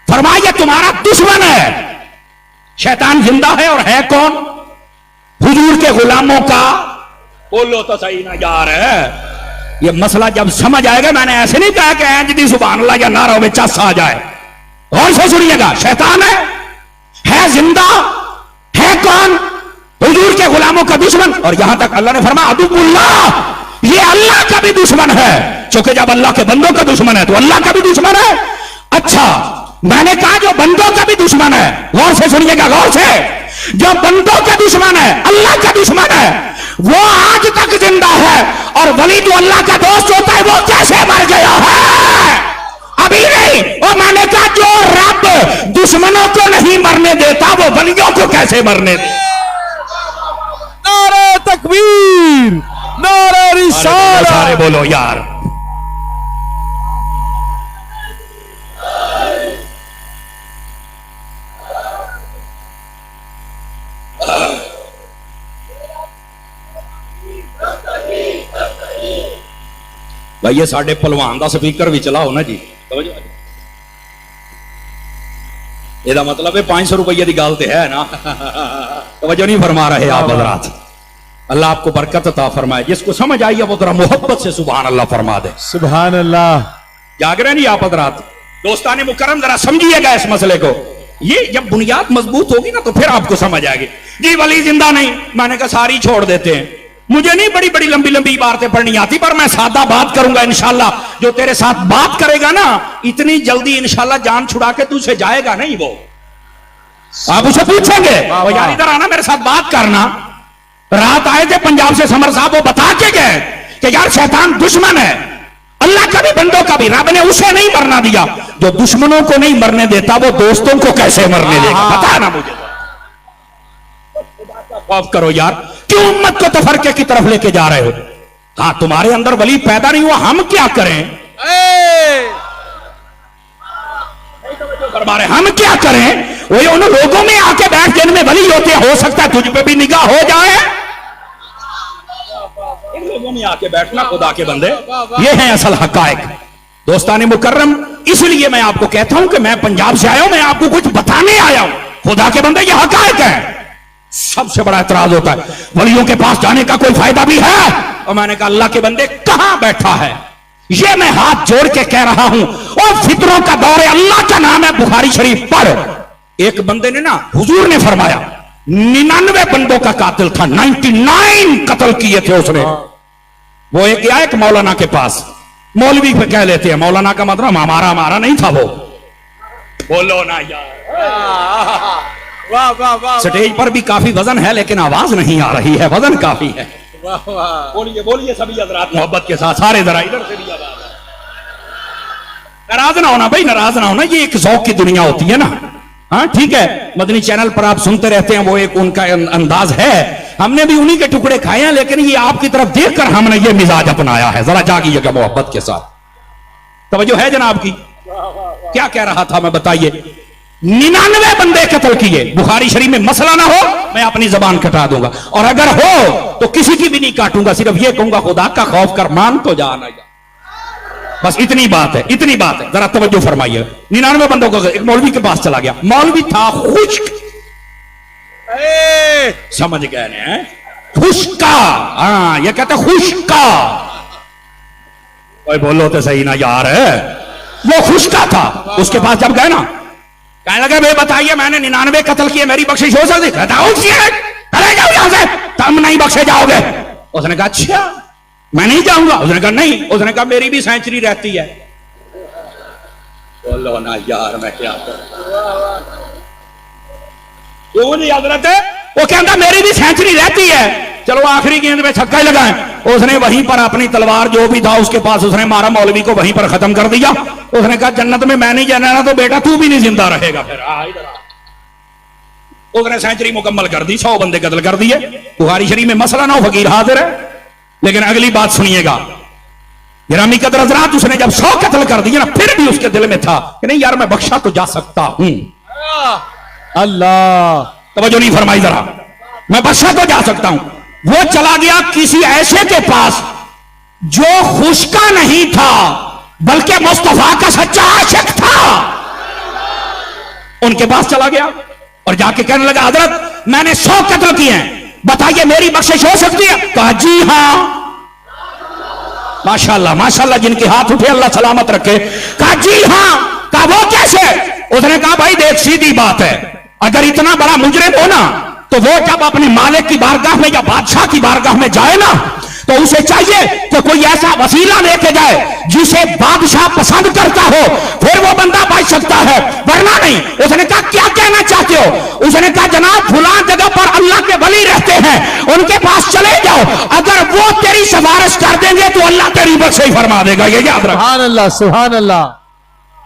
फरमाया ये तुम्हारा दुश्मन है। शैतान जिंदा है और है कौन? हुजूर के गुलामों का। बोलो तो सही ना यार। ये मसला जब समझ आएगा, मैंने ऐसे नहीं कहा कि ऐंज दी सुभान अल्लाह या नारा में चस आ जाए। गौर से सुनिएगा, शैतान है जिंदा, है कौन? हुजूर के गुलामों का दुश्मन। और यहां तक अल्लाह ने फरमाया अदुव्वुल्लाह, ये अल्लाह का भी दुश्मन है। चूंकि जब अल्लाह के बंदों का दुश्मन है तो अल्लाह का भी दुश्मन है। अच्छा मैंने कहा जो बंदों का भी दुश्मन है, गौर से सुनिएगा, गौर से, जो बंदों का दुश्मन है, अल्लाह का दुश्मन है, वो आज तक जिंदा है। और वली जो अल्लाह का दोस्त होता है वो कैसे मर गया है? अभी नहीं। और मैंने कहा जो रब दुश्मनों को नहीं मरने देता वो वलियों को कैसे मरने दे? नारे तकबीर, नारे रिसालत। सारे बोलो यार। भाई ये साढ़े पहलवान का स्पीकर भी चलाओ ना जी। ਇਹਦਾ मतलब है 500 रुपये की गल तो है ना। तवज्जो नहीं फरमा रहे आप हजरात। अल्लाह आपको बरकत अता फरमाए। जिसको समझ आई है वो जरा मोहब्बत से सुभान अल्लाह फरमा दे। सुभान अल्लाह। जाग रहे नहीं आप हजरात? दोस्ताने मुकर्रम जरा समझिएगा इस मसले को। ये जब बुनियाद मजबूत होगी ना तो फिर आपको समझ आएगी। जी वली जिंदा नहीं, मैंने कहा सारी छोड़ देते हैं। मुझे नहीं बड़ी बड़ी लंबी लंबी इबारतें पढ़नी आती, पर मैं सादा बात करूंगा इंशाल्लाह। जो तेरे साथ बात करेगा ना इतनी जल्दी इंशाल्लाह जान छुड़ा के तुझसे जाएगा नहीं वो। आप उसे पूछेंगे वो यार इधर आना मेरे साथ बात करना। रात आए थे पंजाब से समर साहब, वो बता के गए कि यार शैतान दुश्मन है, अल्लाह का भी बंदों का भी। रब ने उसे नहीं मरना दिया। जो दुश्मनों को नहीं मरने देता वो दोस्तों को कैसे मरने देगा? बता ना मुझे। खौफ करो यार, क्यों उम्मत को तफरके की तरफ लेके जा रहे हो? हाँ तुम्हारे अंदर वली पैदा नहीं हुआ, हम क्या करें? हम क्या करें? वही उन लोगों में आके बैठ जिनमें वली होते हैं, हो सकता है तुझ पे भी निगाह हो जाए। इन लोगों में आके बैठना खुदा के बंदे, ये है असल हकायक। दोस्ताने मुकर्रम, इसलिए मैं आपको कहता हूं कि मैं पंजाब से आया हूं, मैं आपको कुछ बताने आया हूं। खुदा के बंदे ये हकायक है। सबसे बड़ा एतराज होता है वलियों के पास जाने का कोई फायदा भी है? और मैंने कहा अल्लाह के बंदे कहां बैठा है? ये मैं हाथ जोड़ के कह रहा हूं। और फितरों का दौर है, अल्लाह का नाम है, बुखारी शरीफ पढ़। एक बंदे ने ना, हुजूर ने फरमाया 99 बंदों का कातिल था, 99 कत्ल किए थे उसने। वो एक गया एक मौलाना के पास, मौलवी पे कह लेते हैं, मौलाना का मतलब हमारा नहीं था वो। बोलो ना यार। वाह वाह वाह। स्टेज पर भी काफी वजन है लेकिन आवाज नहीं आ रही है, वजन काफी है। बोलिए बोलिए सभी हज़रात मोहब्बत के साथ, सारे जरा इधर से भी आवाज। नाराज ना होना भाई, नाराज ना होना, ये एक ज़ौक़ की दुनिया होती है ना। हाँ ठीक है, मदनी चैनल पर आप सुनते रहते हैं, वो एक उनका अंदाज है। हमने भी उन्हीं के टुकड़े खाए हैं, लेकिन ये आपकी तरफ देखकर हमने ये मिजाज अपनाया है। जरा जागिएगा मोहब्बत के साथ। तवज्जो है जनाब की? क्या कह रहा था मैं, बताइए। 99 बंदे कत्ल किए। बुखारी शरीफ में मसला ना हो मैं अपनी जबान कटा दूंगा, और अगर हो तो किसी की भी नहीं काटूंगा, सिर्फ ये कहूंगा खुदा का खौफ कर, मान तो जाना। बस इतनी बात है, इतनी बात है। जरा तवज्जो फरमाइए। 99 बंदों को एक मौलवी के पास चला गया, मौलवी था खुश्क, समझ गए हैं, खुशका। हाँ, ये कहते खुशका। कोई बोलो तो सही ना यार, वो खुशका था। उसके पास जब गए ना, कहने लगे भाई बताइए मैंने 99 कत्ल किए, मेरी बख्शिश हो सकती? कहता हूं चले जाओ यहां से, तुम नहीं बख्शे जाओगे। उसने कहा अच्छा मैं नहीं जाऊंगा। उसने कहा नहीं। उसने कहा मेरी भी सेंचुरी रहती है। बोलो ना यार मैं क्या करूं। हजरत वो कहता मेरी भी सेंचुरी रहती है, चलो आखिरी गेंद में छक्का ही लगाएं। उसने वहीं पर अपनी तलवार जो भी था उसके पास उसने मारा, मौलवी को वहीं पर खत्म कर दिया। उसने कहा जन्नत में मैं नहीं जाना ना तो बेटा तू भी नहीं जिंदा रहेगा। फिर उसने सेंचुरी मुकम्मल कर दी, 100 बंदे कत्ल कर दिए। बुखारी शरीफ में मसला ना हो, फकीर हाजिर है। लेकिन अगली बात सुनिएगा, गिरामी कदर हज़रात, उसने जब 100 कत्ल कर दिए ना, फिर भी उसके दिल में था कि नहीं यार मैं बख्शा तो जा सकता हूं। अल्लाह, तवज्जो नहीं फरमाई जरा, मैं बख्शा तो जा सकता हूं। वो चला गया किसी ऐसे के पास जो खुशका नहीं था बल्कि मुस्तफा का सच्चा आशिक था। उनके पास चला गया और जाके कहने लगा हजरत मैंने 100 कत्ल किए हैं, बताइए मेरी बख्शिश हो सकती है? कहा जी हां। माशाल्लाह माशाल्लाह, जिनके हाथ उठे अल्लाह सलामत रखे। कहा जी हां। कहा वो कैसे? उसने कहा भाई देख सीधी बात है, अगर इतना बड़ा मुजरिम हो ना तो वो जब अपने मालिक की बारगाह में या बादशाह की बारगाह में जाए ना तो उसे चाहिए कि कोई ऐसा वसीला लेके जाए जिसे बादशाह पसंद करता हो, फिर वो बंदा बच सकता है, वरना नहीं। उसने कहा क्या कहना चाहते हो? उसने कहा जनाब फलां जगह पर अल्लाह के वली रहते हैं, उनके पास चले जाओ, अगर वो तेरी सिफारिश कर देंगे तो अल्लाह तेरी बख्शिश फरमा देगा। ये याद रखो। सुभान अल्लाह, सुभान अल्लाह।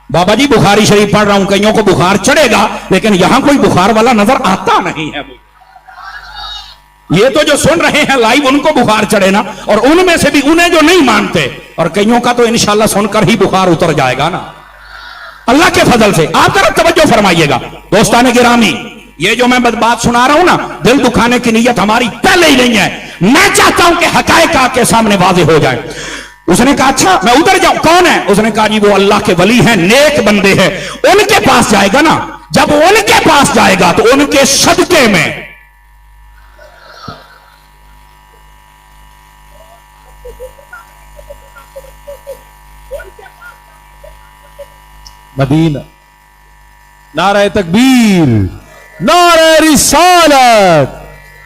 बाबा जी बुखारी शरीफ पढ़ रहा हूं, कईयों को बुखार चढ़ेगा लेकिन यहां कोई बुखार वाला नजर आता नहीं है। ये तो जो सुन रहे हैं लाइव उनको बुखार चढ़े ना, और उनमें से भी उन्हें जो नहीं मानते, और कईयों का तो इंशाल्लाह सुनकर ही बुखार उतर जाएगा ना अल्लाह के फजल से। आप जरा तवज्जो फरमाइएगा दोस्तान गिरामी, ये जो मैं बात सुना रहा हूं ना, दिल दुखाने की नीयत हमारी पहले ही नहीं है। मैं चाहता हूं कि हकायक आपके सामने वाज़ेह हो जाए। उसने कहा अच्छा मैं उधर जाऊं? कौन है? उसने कहा जी वो अल्लाह के वली हैं, नेक बंदे हैं, उनके पास जाएगा ना, जब उनके पास जाएगा तो उनके सदके में मदीना, नारे तकबीर, नारे रिसालत,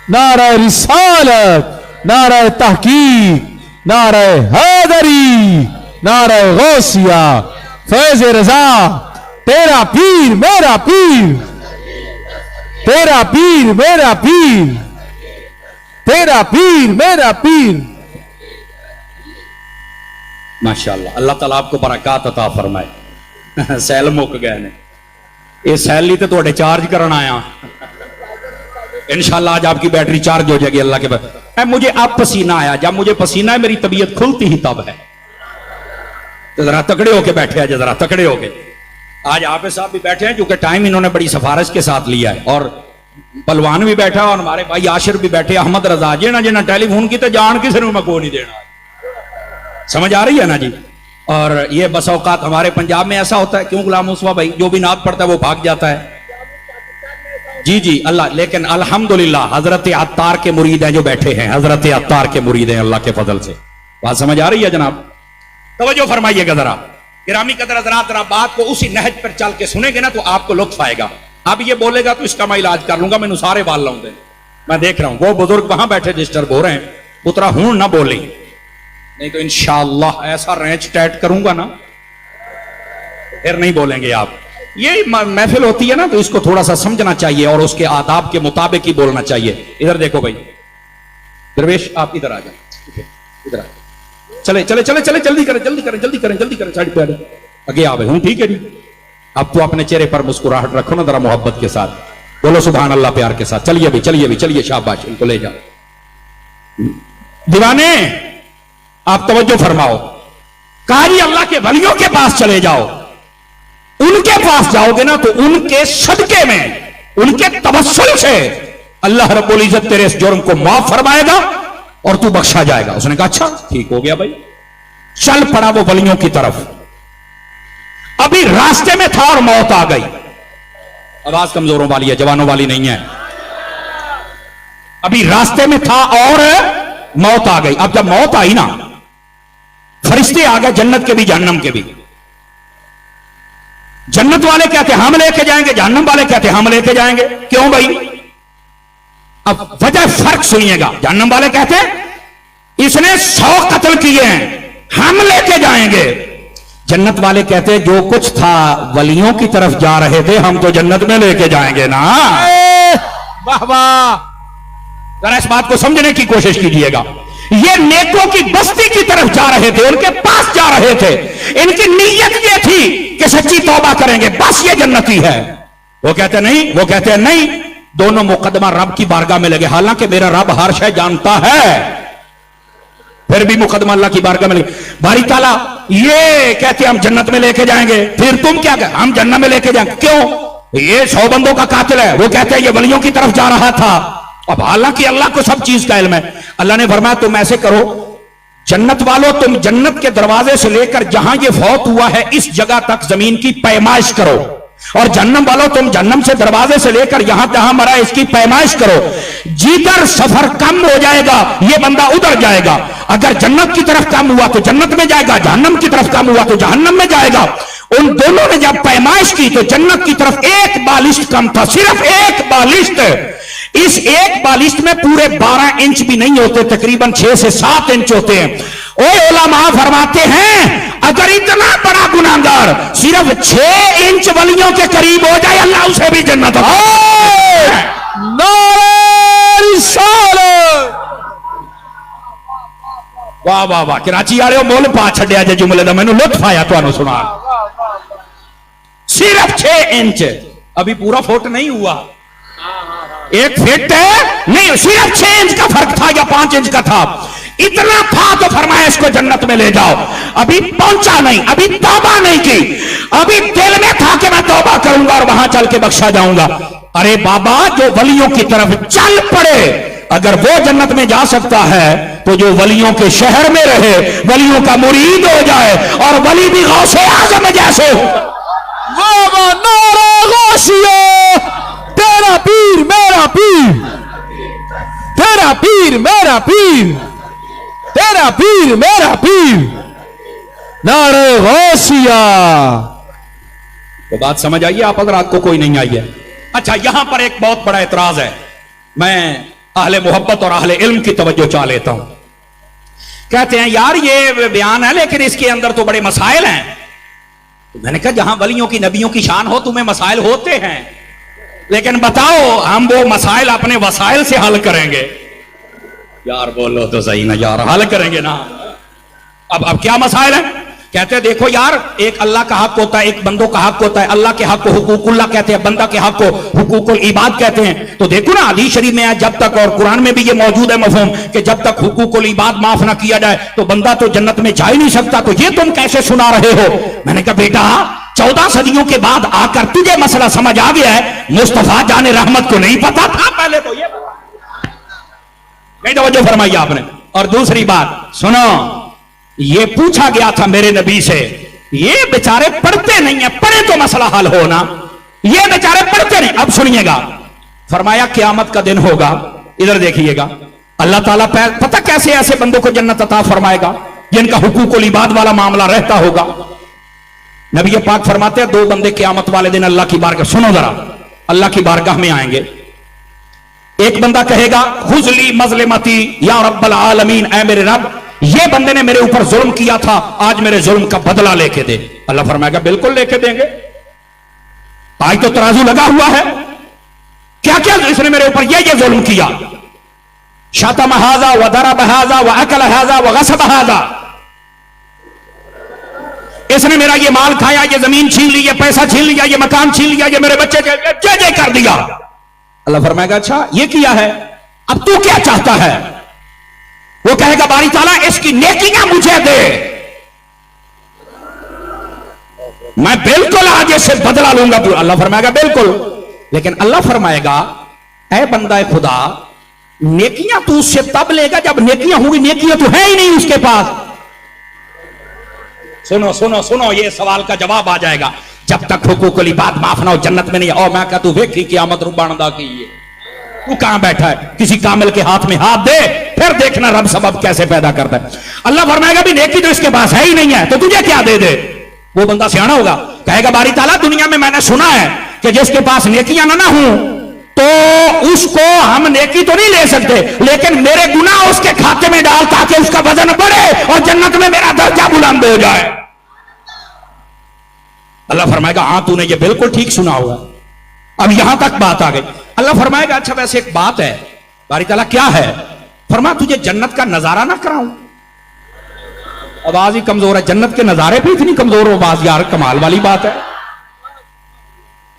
नारे रिसालत, नारे तहकीक, नारे हैदरी, नारे गौसिया, फैज रजा, तेरा पीर मेरा पीर, तेरा पीर मेरा पीर, तेरा पीर मेरा पीर। माशाअल्लाह, अल्लाह ताला आपको बरकत अता फरमाए। सैल मुक गए ने, ये सैल ही तो थोड़े चार्ज करना आया। इंशाल्लाह आज आपकी बैटरी चार्ज हो जाएगी अल्लाह के बाद। मुझे अब पसीना आया, जब मुझे पसीना है मेरी तबीयत खुलती ही तब है। तो जरा तकड़े होके बैठे हैं, जरा तकड़े होके। आज आप साहब भी बैठे हैं क्योंकि टाइम इन्होंने बड़ी सिफारिश के साथ लिया है, और पलवान भी बैठा और हमारे भाई आशिर भी बैठे, अहमद रजा जी ना जिन्हें टेलीफोन की तो जान किसी ने मैं को नहीं देना। समझ आ रही है ना जी? और ये बस औकात हमारे पंजाब में ऐसा होता है, क्यों गुलाम मुस्तफा भाई, जो भी नात पढ़ता है वो भाग जाता है। जी जी अल्लाह, लेकिन अल्हम्दुलिल्लाह हजरत अत्तार के मुरीद हैं जो बैठे हैं, हजरत अत्तार के मुरीद हैं अल्लाह के फजल से। बात समझ आ रही है जनाब? तवज्जो फरमाइएगा जरा गिरामी कदर हज़रात, जरा बात को उसी नहज पर चल के सुनेंगे ना तो आपको लुत्फ आएगा। अब ये बोलेगा तो इसका मैं इलाज कर लूंगा, मैंने सारे बाल लाऊंगे। मैं देख रहा हूं वो बुजुर्ग वहां बैठे डिस्टर्ब हो रहे हैं, पुत्रा हूं ना बोली, नहीं तो इंशाअल्लाह ऐसा रेंच टाइट करूंगा ना फिर नहीं बोलेंगे आप। ये महफिल होती है ना तो इसको थोड़ा सा समझना चाहिए और उसके आदाब के मुताबिक ही बोलना चाहिए। इधर देखो भाई दरवेश, आप इधर आ जाए, इधर आ चले चले चले चले, जल्दी करें जल्दी करें जल्दी करें जल्दी करें, साइड पे आगे आ गए हूं, ठीक है जी। अब तो अपने चेहरे पर मुस्कुराहट रखो ना जरा मोहब्बत के साथ, बोलो सुभान अल्लाह प्यार के साथ। चलिए भी चलिए भी चलिए, शाबाश, इनको ले जाओ। दीवाने आप तवज्जो फरमाओ, कहा जी अल्लाह के वलियों के पास चले जाओ, उनके पास जाओगे ना तो उनके सदके में, उनके तवस्सुल से अल्लाह रब्बुल इज्जत तेरे इस जुर्म को माफ फरमाएगा और तू बख्शा जाएगा। उसने कहा अच्छा ठीक हो गया भाई। चल पड़ा वो वलियों की तरफ, अभी रास्ते में था और मौत आ गई। आवाज कमजोरों वाली है, जवानों वाली नहीं है। अभी रास्ते में था और मौत आ गई। अब जब मौत आई ना, फरिश्ते आ गए, जन्नत के भी जहन्नम के भी। जन्नत वाले कहते हम लेके जाएंगे, जहन्नम वाले कहते हम लेके जाएंगे। क्यों भाई? अब वजह फर्क सुनिएगा। जहन्नम वाले कहते इसने 100 कत्ल किए हैं, हम लेके जाएंगे। जन्नत वाले कहते जो कुछ था वलियों की तरफ जा रहे थे, हम तो जन्नत में लेके जाएंगे ना। वाह वाह, जरा इस बात को समझने की कोशिश कीजिएगा। ये नेकों की बस्ती की तरफ जा रहे थे, उनके पास जा रहे थे। इनकी नीयत ये थी कि सच्ची तौबा करेंगे, बस ये जन्नती है। वो कहते नहीं, वो कहते नहीं। दोनों मुकदमा रब की बारगाह में लगे। हालांकि मेरा रब हर शय जानता है, फिर भी मुकदमा अल्लाह की बारगाह में लगे। बारी ताला ये कहते हम जन्नत में लेके जाएंगे, फिर तुम क्या कह हम जन्नत में लेके जाएंगे। क्यों? ये 100 बंदों का कातिल है। वो कहते हैं ये वलियों की तरफ जा रहा था। अब हालांकि अल्लाह को सब चीज का इल्म है। अल्लाह ने फरमाया तुम ऐसे करो, जन्नत वालों तुम जन्नत के दरवाजे से लेकर जहां ये फौत हुआ है इस जगह तक जमीन की पैमाइश करो, और जहन्नम वालों तुम जहन्नम से दरवाजे से लेकर यहां जहां मरा है इसकी पैमाइश करो। जिधर सफर कम हो जाएगा ये बंदा उधर जाएगा। अगर जन्नत की तरफ कम हुआ तो जन्नत में जाएगा, जहन्नम की तरफ कम हुआ तो जहन्नम में जाएगा। उन दोनों ने जब पैमाइश की तो जन्नत की तरफ एक बालिश्त कम था, सिर्फ एक बालिश्त। इस एक बालिश्त में पूरे 12 इंच भी नहीं होते, तकरीबन 6 से 7 इंच होते हैं। ओए उलमा फरमाते हैं अगर इतना बड़ा गुनाहगार सिर्फ 6 इंच वलियों के करीब हो जाए, अल्लाह उसे भी जन्नत वाह वाह वाह। कराची आ रहे हो, मोल पा छड़िया जे जुमले दा मैनू लुत्फ आया तुहानू सुना। सिर्फ 6 इंच, अभी पूरा फुट नहीं हुआ, 1 फीट नहीं, सिर्फ 6 इंच का फर्क था या 5 इंच का था। इतना था तो फरमाया इसको जन्नत में ले जाओ। अभी पहुंचा नहीं, अभी तौबा नहीं की, अभी दिल में था कि मैं तौबा करूंगा और वहां चल के बख्शा जाऊंगा। अरे बाबा जो वलियों की तरफ चल पड़े, अगर वो जन्नत में जा सकता है तो जो वलियों के शहर में रहे, वलियों का मुरीद हो जाए और वली भी गौसे आजम जैसे हो। नारा गौसिया, तेरा पीर मेरा पीर, तेरा पीर मेरा पीर, तेरा पीर मेरा पीर, नारे गौसिया। तो बात समझ आई आप अगर आपको कोई नहीं आई है? अच्छा, यहां पर एक बहुत बड़ा एतराज है, मैं अहले मोहब्बत और अहले इल्म की तवज्जो चाह लेता हूं। कहते हैं यार ये बयान है लेकिन इसके अंदर तो बड़े मसाइल हैं। तो मैंने कहा जहां वलियों की नबियों की शान हो तुम्हें मसाइल होते हैं, लेकिन बताओ हम वो मसाइल अपने वसाइल से हल करेंगे। यार बोलो तो सही ना यार, हल करेंगे ना। अब क्या मसाइल है? कहते हैं देखो यार, एक अल्लाह का हक होता है, एक बंदों का हक होता है। अल्लाह के हक को हुकूकुल्लाह कहते हैं, बंदा के हक को हुकूकुल इबाद कहते हैं। तो देखो ना हदीस शरीफ में है जब तक, और कुरान में भी ये मौजूद है मफहूम कि जब तक हुकूकुल इबाद माफ ना किया जाए तो बंदा तो जन्नत में जा ही नहीं सकता। तो ये तुम कैसे सुना रहे हो? मैंने कहा बेटा 14 सदियों के बाद आकर तुझे मसला समझ आ गया है, मुस्तफा जाने रहमत को नहीं पता था पहले तो ये नहीं तवज्जो फरमाई आपने। और दूसरी बात सुनो, ये पूछा गया था मेरे नबी से, ये बेचारे पढ़ते नहीं है, पढ़े तो मसला हल हो ना, ये बेचारे पढ़ते नहीं। अब सुनिएगा, फरमाया क़यामत का दिन होगा, इधर देखिएगा, अल्लाह ताला पता कैसे ऐसे बंदों को जन्नत अता फरमाएगा जिनका हुकूकुल इबाद वाला मामला रहता होगा। नबी पाक फरमाते हैं 2 बंदे क़यामत वाले दिन अल्लाह की बारगाह, सुनो जरा, अल्लाह की बारगाह में आएंगे। एक बंदा कहेगा खुजली मजलिमती या रब्बल आलमीन, ऐ मेरे रब ये बंदे ने मेरे ऊपर जुल्म किया था, आज मेरे जुल्म का बदला लेके दे। अल्लाह फरमाएगा बिल्कुल लेके देंगे, आज तो तराजू लगा हुआ है, क्या क्या इसने मेरे ऊपर ये जुल्म किया, शातम हाजा व दरब हाजा व अकल हाजा व गसब हाजा, इसने मेरा ये माल खाया, ये जमीन छीन ली, ये पैसा छीन लिया, ये मकान छीन लिया, ये मेरे बच्चे के जय कर दिया। अल्लाह फरमाएगा अच्छा ये किया है, अब तू क्या चाहता है? वो कहेगा बारी ताला इसकी नेकियां मुझे दे, मैं बिल्कुल आज इससे बदला लूंगा। अल्लाह फरमाएगा बिल्कुल, लेकिन अल्लाह फरमाएगा ऐ बंदा खुदा, नेकियां तू उससे तब लेगा जब नेकियां होंगी, नेकियां तो है ही नहीं उसके पास। सुनो सुनो सुनो, ये सवाल का जवाब आ जाएगा, जब तक हुकूकुल इबाद माफ ना हो जन्नत में नहीं। और मैं कह तू वेखी क़यामत रू बनदा की تو کہاں بیٹھا ہے؟ کسی کامل کے ہاتھ میں ہاتھ دے، پھر دیکھنا رب سبب کیسے پیدا کرتا ہے۔ اللہ فرمائے گا بھی نیکی تو اس کے پاس ہے ہی نہیں ہے، تو تجھے کیا دے دے؟ وہ بندہ سیانا ہوگا، کہے گا باری تعالیٰ دنیا میں میں نے سنا ہے کہ جس کے پاس نیکیاں نہ ہوں تو اس کو ہم نیکی تو نہیں لے سکتے، لیکن میرے گناہ اس کے کھاتے میں ڈال تاکہ اس کا وزن بڑھے اور جنت میں میرا درجہ بلند ہو جائے۔ اللہ فرمائے گا ہاں تو نے یہ بالکل ٹھیک سنا ہوگا۔ اب یہاں تک بات آ گئی۔ اللہ فرمائے گا اچھا ویسے ایک بات ہے، باری تعالیٰ کیا ہے؟ فرما تجھے جنت کا نظارہ نہ کراؤں؟ آواز ہی کمزور ہے، جنت کے نظارے پہ اتنی کمزور ہو آواز، یار کمال والی بات ہے۔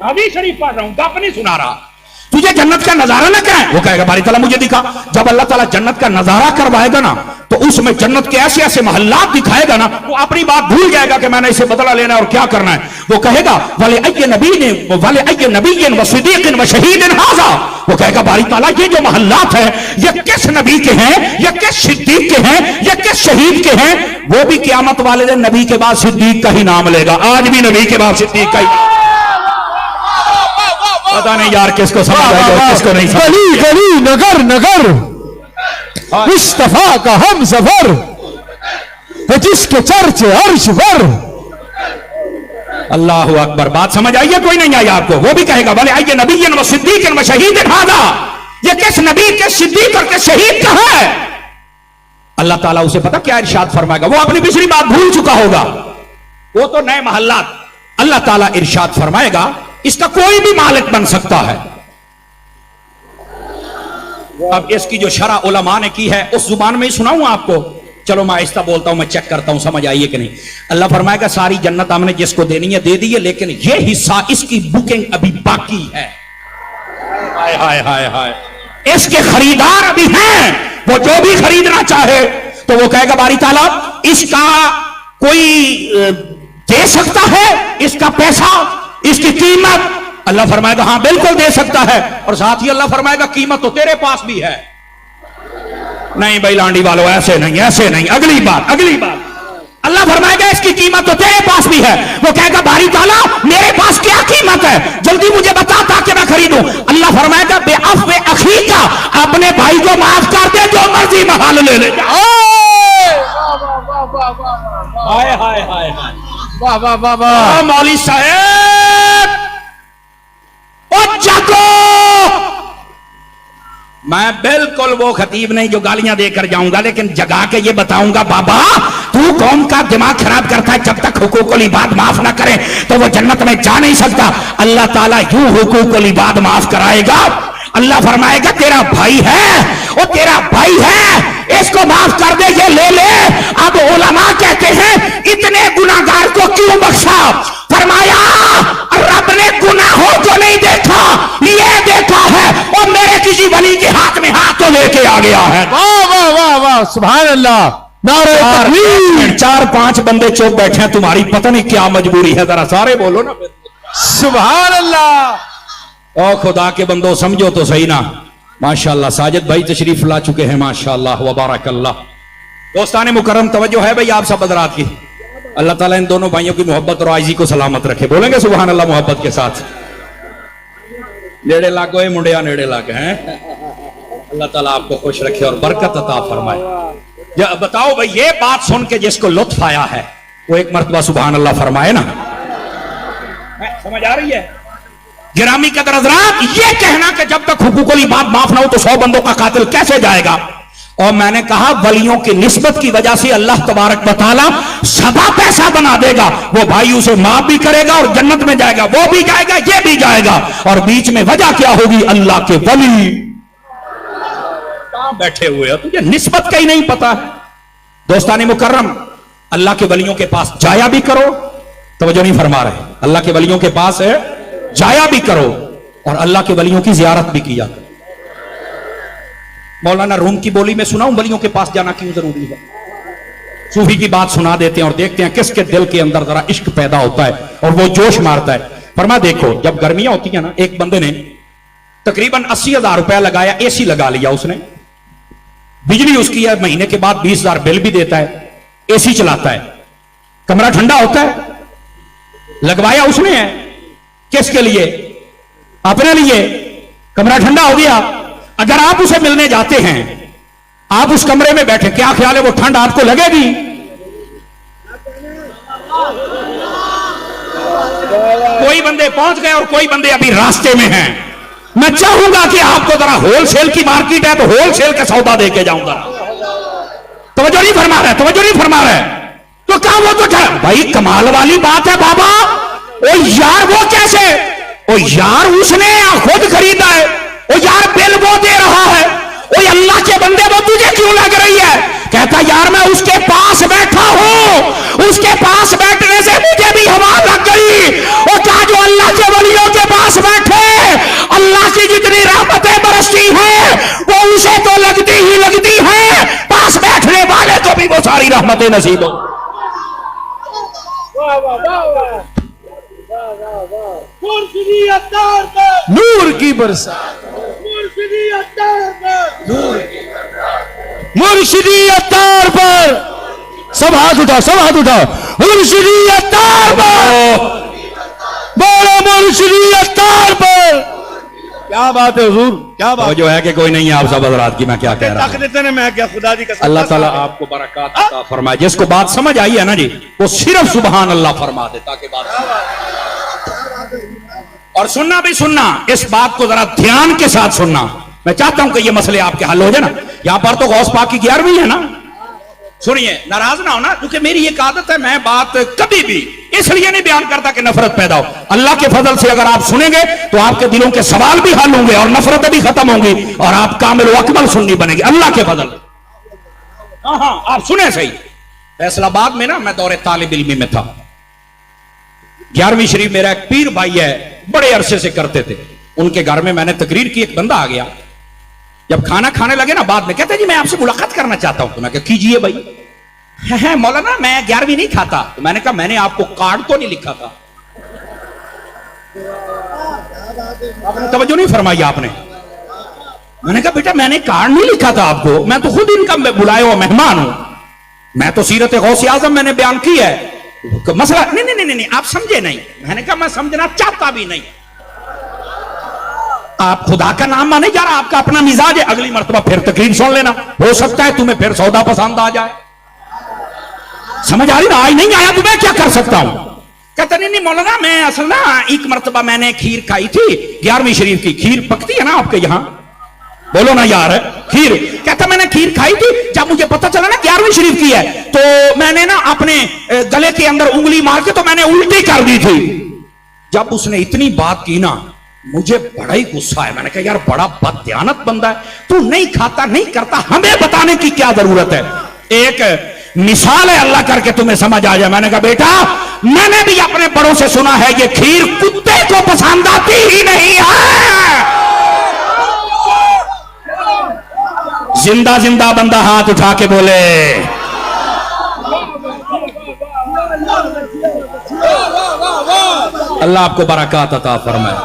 حدیث شریف پڑھ رہا ہوں، گپ نہیں سنا رہا۔ تجھے جنت کا نظارہ نہ کرائیں؟ وہ کہے گا باری تعالیٰ مجھے دکھا۔ جب اللہ تعالیٰ جنت کا نظارہ کروائے گا نا تو اس میں جنت کے ایسے ایسے محلات دکھائے گا نا، وہ اپنی بات بھول جائے گا کہ میں نے اسے بدلہ لینا ہے اور کیا کرنا ہے۔ وہ کہے گا وَلِأَيِّ نَبِيٍّ وَصِدِّيقٍ وَشَهِيدٍ هَذَا، وہ کہے گا باری تعالیٰ یہ جو محلات ہیں یہ کس نبی کے ہیں، یہ کس صدیق کے ہیں، یہ کس شہید کے ہیں؟ وہ بھی قیامت والے دن نبی کے بعد صدیق کا ہی نام لے گا، آج بھی نبی کے بعد صدیق کا ہی۔ پتا نہیں یار کس کو سمجھ آئے گا کس کو نہیں سمجھ۔ گلی گلی نگر نگر مصطفیٰ کا ہم سفر ہے جس کے چرچے عرش پر۔ اللہ اکبر، بات سمجھ آئی ہے کوئی نہیں آئی آپ کو؟ وہ بھی کہے گا وَلِأَيِّ نَبِيٍّ وَصِدِّيقٍ وَشَهِيدٍ هَذَا، یہ کس نبی کس صدیق اور کس شہید کا ہے؟ اللہ تعالیٰ اسے پتا کیا ارشاد فرمائے گا؟ وہ اپنی پچھلی بات بھول چکا ہوگا، وہ تو نئے محلات۔ اللہ تعالیٰ ارشاد فرمائے گا اس کا کوئی بھی مالک بن سکتا ہے۔ اب اس کی جو شرح علماء نے کی ہے اس زبان میں ہی سناؤں آپ کو؟ چلو میں آہستہ بولتا ہوں، میں چیک کرتا ہوں سمجھ آئیے کہ نہیں۔ اللہ فرمائے گا ساری جنت ہم نے جس کو دینی ہے دے دی ہے، لیکن یہ حصہ اس کی بکنگ ابھی باقی ہے۔ ہائے ہائے ہائے ہائے، اس کے خریدار ابھی ہیں، وہ جو بھی خریدنا چاہے تو وہ کہے گا باری تعالیٰ اس کا کوئی دے سکتا ہے، اس کا پیسہ، اس کی قیمت؟ اللہ فرمائے گا ہاں بالکل دے سکتا ہے، اور ساتھ ہی اللہ فرمائے گا قیمت تو تیرے پاس بھی ہے۔ نہیں بھائی لانڈی والو ایسے نہیں ایسے نہیں، اگلی بات اگلی بات۔ اللہ فرمائے گا اس کی قیمت تو تیرے پاس بھی ہے۔ وہ کہے گا باری تعالیٰ میرے پاس کیا قیمت ہے، جلدی مجھے بتا تاکہ میں خریدوں۔ اللہ فرمائے گا بے عفو اخیک، اپنے بھائی کو معاف کر دے، جو مرضی محل لے لے۔ ہائے ہائے ہائے واہ واہ واہ واہ، مولوی صاحب او جاگو! میں بالکل وہ خطیب نہیں جو گالیاں دے کر جاؤں گا، لیکن جگا کے یہ بتاؤں گا بابا تو قوم کا دماغ خراب کرتا ہے، جب تک حقوق العباد معاف نہ کرے تو وہ جنت میں جا نہیں سکتا۔ اللہ تعالیٰ یوں حقوق العباد معاف کرائے گا۔ اللہ فرمائے گا تیرا بھائی ہے، وہ تیرا بھائی ہے، اس کو معاف کر دے، یہ لے لے۔ اب علماء کہتے ہیں اتنے گناہگار کو کیوں بخشا؟ فرمایا رب نے گناہوں کو نہیں دیکھا، یہ دیکھا ہے اور میرے کسی ولی کے ہاتھ میں ہاتھ تو لے کے آ گیا ہے۔ واہ واہ واہ واہ، سبحان اللہ، نعرہ تکبیر۔ 4-5 بندے چوک بیٹھے ہیں، تمہاری پتہ نہیں کیا مجبوری ہے، ذرا سارے بولو نا۔ سبحان اللہ۔ او خدا کے بندو سمجھو تو صحیح نا۔ ماشاءاللہ ساجد بھائی تشریف لا چکے ہیں، ماشاءاللہ وبارک اللہ۔ دوستان مکرم توجہ ہے بھائی آپ سب حضرات کی۔ اللہ تعالیٰ ان دونوں بھائیوں کی محبت اور عاجزی کو سلامت رکھے، بولیں گے سبحان اللہ محبت کے ساتھ؟ نیڑے لاگو منڈیا نیڑے لاگ ہیں۔ اللہ تعالیٰ آپ کو خوش رکھے اور برکت عطا فرمائے۔ بتاؤ بھائی یہ بات سن کے جس کو لطف آیا ہے وہ ایک مرتبہ سبحان اللہ فرمائے نا۔ سمجھ آ رہی ہے؟ گرامی قدر حضرات، یہ کہنا کہ جب تک حقوق العباد معاف نہ ہو تو 100 بندوں کا قاتل کیسے جائے گا؟ اور میں نے کہا ولیوں کی نسبت کی وجہ سے اللہ تبارک و تعالی سبا پیسہ بنا دے گا، وہ بھائی اسے معاف بھی کرے گا اور جنت میں جائے گا، وہ بھی جائے گا یہ بھی جائے گا۔ اور بیچ میں وجہ کیا ہوگی؟ اللہ کے ولی کہاں بیٹھے ہوئے ہو، تجھے نسبت کا ہی نہیں پتا ہے۔ دوستان مکرم، اللہ کے ولیوں کے پاس جایا بھی کرو، توجہ نہیں فرما رہے، اللہ کے ولیوں کے پاس ہے جایا بھی کرو اور اللہ کے ولیوں کی زیارت بھی کیا کرو۔ مولانا روم کی بولی میں سناؤں ولیوں کے پاس جانا کیوں ضروری ہے؟ صوفی کی بات سنا دیتے ہیں اور دیکھتے ہیں کس کے دل کے اندر ذرا عشق پیدا ہوتا ہے اور وہ جوش مارتا ہے۔ فرما دیکھو جب گرمیاں ہوتی ہیں نا، ایک بندے نے تقریباً 80,000 روپیہ لگایا، اے سی لگا لیا اس نے، بجلی اس کی ہے، مہینے کے بعد 20,000 بل بھی دیتا ہے، اے سی چلاتا ہے، کمرہ ٹھنڈا ہوتا ہے، لگوایا اس نے ہے کس کے لیے؟ اپنے لیے، کمرہ ٹھنڈا ہو گیا، अगर आप उसे मिलने जाते हैं, आप उस कमरे में बैठे, क्या ख्याल है वो ठंड आपको लगेगी? कोई बंदे पहुंच गए और कोई बंदे अभी रास्ते में हैं। मैं चाहूंगा कि आपको जरा होलसेल की मार्केट है तो होलसेल का सौदा दे के जाऊंगा। तवज्जो नहीं फरमा रहे, तवज्जो नहीं फरमा रहे। तो क्या वो तो भाई कमाल वाली बात है बाबा। ओ यार वो कैसे? ओ यार उसने खुद खरीदा है। ओ यार बिल वो दे रहा है। ओ अल्लाह के बंदे वो तुझे क्यों लग रही है? कहता यार मैं उसके पास बैठा हूं, उसके पास बैठने से मुझे भी हवा लग गई। और क्या जो अल्लाह के वलियों के पास बैठे, अल्लाह की जितनी रहमतें बरसती हैं वो उसे तो लगती ही लगती है, पास बैठने वाले को भी वो सारी रहमतें नसीब हो। नूर की बरसात, मुर्शिदी अत्तार पर सब हाथ उठाओ, सब हाथ उठाओ। मुर्शिदी अत्तार पर, बोलो मुर्शिदी अत्तार पर। क्या बात है हुजूर, क्या बात जो है कि कोई नहीं है आप सब हज़रात की, मैं क्या कह रहा हूं। देते ने मैं क्या खुदा जी का अल्लाह ताला आपको बरकत अता फरमाए। जिसको बात समझ आई है ना जी, वो सिर्फ सुभान अल्लाह फरमा दे ताकि बात। और सुनना भी सुनना, इस बात को जरा ध्यान के साथ सुनना। मैं चाहता हूं कि ये मसले आपके हल हो जाए ना। यहां पर तो गौस पाक की 11वीं है ना। सुनिए, नाराज ना होना, क्योंकि मेरी एक आदत है, मैं बात कभी भी इसलिए नहीं बयान करता कि नफरत पैदा हो। अल्लाह के फजल से अगर आप सुनेंगे तो आपके दिलों के सवाल भी हल होंगे और नफरतें भी खत्म होंगी और आप कामिल अकमल सुन्नी बनेंगे अल्लाह के फजल। हाँ, आप सुने सही। फैसलाबाद में ना मैं दौरे तालिब इल्मी में था। 11वीं शरीफ मेरा एक पीर भाई है, बड़े अरसे से करते थे। उनके घर में मैंने तकरीर की, एक बंदा आ गया। जब खाना खाने लगे ना, बाद में कहते जी मैं आपसे मुलाकात करना चाहता हूं। तो मैं कहा कीजिए भाई। है मौलाना मैं 11वीं नहीं खाता। तो मैंने कहा मैंने आपको कार्ड तो नहीं लिखा था। आपने तवज्जो नहीं फरमाई आपने। मैंने कहा बेटा मैंने कार्ड नहीं लिखा था आपको, मैं तो खुद इनका बुलाया हुआ मेहमान हूं। मैं तो सीरत गौसे आजम मैंने बयान की है। मसला नहीं नहीं नहीं नहीं, आप समझे नहीं। मैंने कहा मैं समझना चाहता भी नहीं। आप खुदा का नाम माने जा रहा, आपका अपना मिजाज है। अगली मर्तबा फिर तकरीर सुन लेना, हो सकता है तुम्हें फिर सौदा पसंद आ जाए। समझ आ रही ना? आज नहीं आया तो मैं क्या कर सकता हूं? कहता नहीं नहीं मौलाना मैं असल ना एक मर्तबा मैंने खीर खाई थी 11वीं शरीफ की। खीर पकती है ना आपके यहां? बोलो ना यार, खीर। कहता मैंने खीर खाई थी, जब मुझे पता चला ना 11वीं शरीफ की है तो मैंने ना अपने गले के अंदर उंगली मार के तो मैंने उल्टी कर दी थी। जब उसने इतनी बात की ना, मुझे बड़ा ही गुस्सा है। मैंने कहा यार बड़ा बददियानत बंदा है, तू नहीं खाता नहीं करता, हमें बताने की क्या जरूरत है? एक मिसाल है अल्लाह करके तुम्हें समझ आ जाए। मैंने कहा बेटा मैंने भी अपने बड़ों से सुना है ये खीर कुत्ते को पसंद आती ही नहीं है। जिंदा जिंदा बंदा हाथ उठा के बोले अल्लाह आपको बरकत अता फरमाए।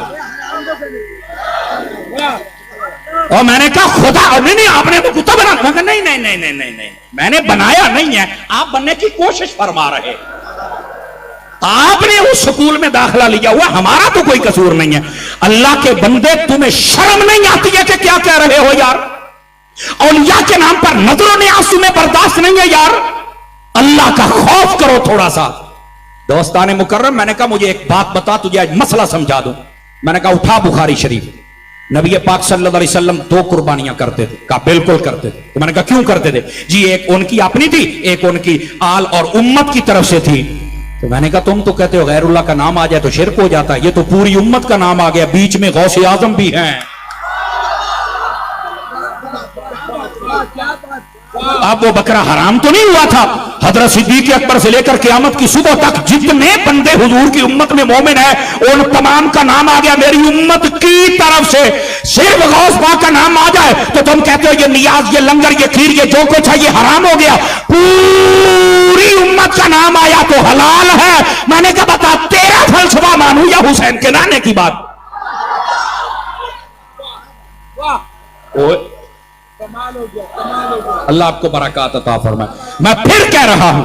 और मैंने कहा खुदा, नहीं नहीं आपने वो कुत्ता बना। मैं कहा नहीं नहीं नहीं नहीं नहीं नहीं, मैंने बनाया नहीं है, आप बनने की कोशिश फरमा रहे। आपने उस स्कूल में दाखिला लिया हुआ, हमारा तो कोई कसूर नहीं है। अल्लाह के बंदे तुम्हें शर्म नहीं आती है कि क्या कह रहे हो यार? औलिया के नाम पर नजरों ने आंसू में बर्दाश्त नहीं है यार। अल्लाह का खौफ करो थोड़ा सा। दोस्ताने मुकर्रम, मैंने कहा मुझे एक बात बता, तुझे आज मसला समझा दूं। मैंने कहा उठा बुखारी शरीफ। नबी पाक सल्लल्लाहु अलैहि वसल्लम 2 कुर्बानियां करते थे। कहा बिल्कुल करते थे। तो मैंने कहा क्यों करते थे? जी एक उनकी अपनी थी, एक उनकी आल और उम्मत की तरफ से थी। तो मैंने कहा तुम तो कहते हो गैरुल्लाह का नाम आ जाए तो शिरक हो जाता है, ये तो पूरी उम्मत का नाम आ गया, बीच में गौसे आजम भी हैं। अब वो बकरा हराम तो नहीं हुआ था। हजरत सिद्दीक अकबर से लेकर क़यामत की सुबह तक जितने बंदे हुजूर की उम्मत में मोमिन है उन तमाम का नाम आ गया मेरी उम्मत की तरफ से। सिर्फ गौस पाक का नाम आ जाए तो तुम कहते हो ये नियाज, ये लंगर, ये खीर, ये जो कुछ है ये हराम हो गया। पूरी उम्मत का नाम आया तो हलाल है। मैंने कहा बता तेरा फलसफा मानू या हुसैन के नाने की बात? अल्लाह आपको बरकत अता फरमाए। मैं फिर कह रहा हूं,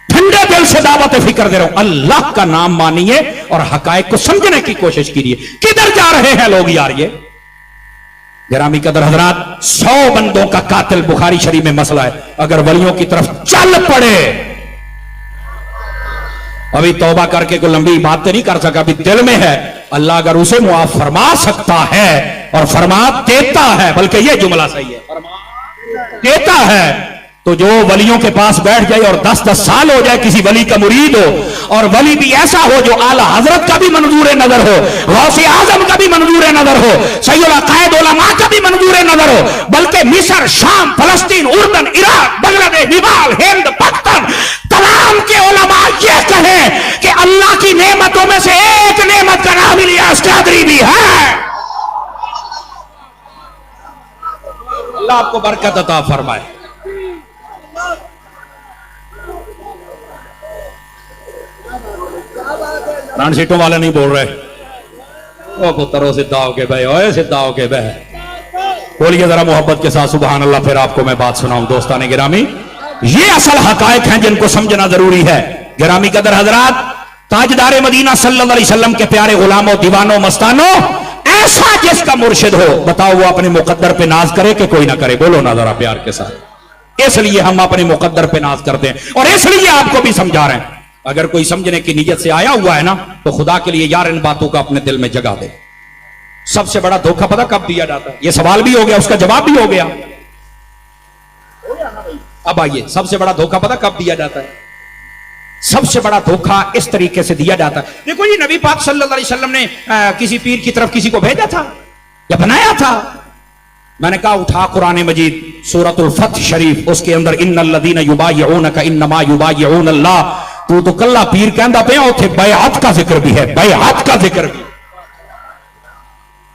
ठंडे दिल से दावत फिक्र दे रहा हूं, अल्लाह का नाम मानिए और हकायक को समझने की कोशिश कीजिए। किधर जा रहे हैं लोग यार? गिरामी कदर हजरात, 100 बंदों का कातिल बुखारी शरीफ में मसला है, अगर वलियों की तरफ चल पड़े, अभी तौबा करके कोई लंबी बात नहीं कर सका, अभी दिल में है, अल्लाह अगर उसे मुआफ फरमा सकता है और फरमा देता है, बल्कि यह जुमला सही है, फरमा देता है, तो जो वलियों के पास बैठ जाए और 10-10 साल हो जाए, किसी वली का मुरीद हो, और वली भी ऐसा हो जो आला हजरत का भी मंजूर नजर हो, गौसे आजम का भी मंजूर नजर हो, सैयद अकायद उलमा का भी मंजूर नजर हो, बल्कि मिस्र, शाम, फलस्तीन, उर्दन, इराक, बांग्लादेश, नेपाल, हिंद, पाकिस्तान तमाम के उलमा ये कहें कि अल्लाह की नेमतों में से एक नेमत का नाम इलियास कादरी भी है। अल्लाह आपको बरकत अता फरमाए। प्राण सीटों वाले नहीं बोल रहे, ओ पुत्रो सिद्धा होके बह, ओए सिद्धा होके बह, बोलिए जरा मोहब्बत के साथ सुभान अल्लाह। फिर आपको मैं बात सुनाऊं दोस्ताने गिरामी, ये असल हकायक हैं जिनको समझना जरूरी है। गिरामी कदर हजरात, ताजदार मदीना सल्लल्लाहु अलैहि वसल्लम के प्यारे गुलामों, दीवानों, मस्तानों, ऐसा जिसका मुर्शिद हो, बताओ वो अपने मुकद्दर पे नाज करे कि कोई ना करे? बोलो ना जरा प्यार के साथ। इसलिए हम अपने मुकद्दर पे नाज करते हैं और इसलिए आपको भी समझा रहे हैं। अगर कोई समझने की नीयत से आया हुआ है ना, तो खुदा के लिए यार इन बातों को अपने दिल में जगा दे। सबसे बड़ा धोखा पता कब दिया जाता है? ये सवाल भी हो गया, उसका जवाब भी हो गया। अब आइए, सबसे बड़ा धोखा पता कब दिया जाता है? सबसे बड़ा धोखा इस तरीके से दिया जाता है। देखो, ये नबी पाक सल्लल्लाहु अलैहि वसल्लम ने किसी पीर की तरफ किसी को भेजा था या बनाया था? मैंने कहा उठा कुरान मजीद सूरतुल फतह शरीफ, उसके अंदर इन्नल्लज़ीना युबायिऊनका इन्नमा युबायिऊन अल्लाह, तू तो कल्ला पीर कहता पे, उथे बैअत का जिक्र भी है, बैअत का जिक्र भी।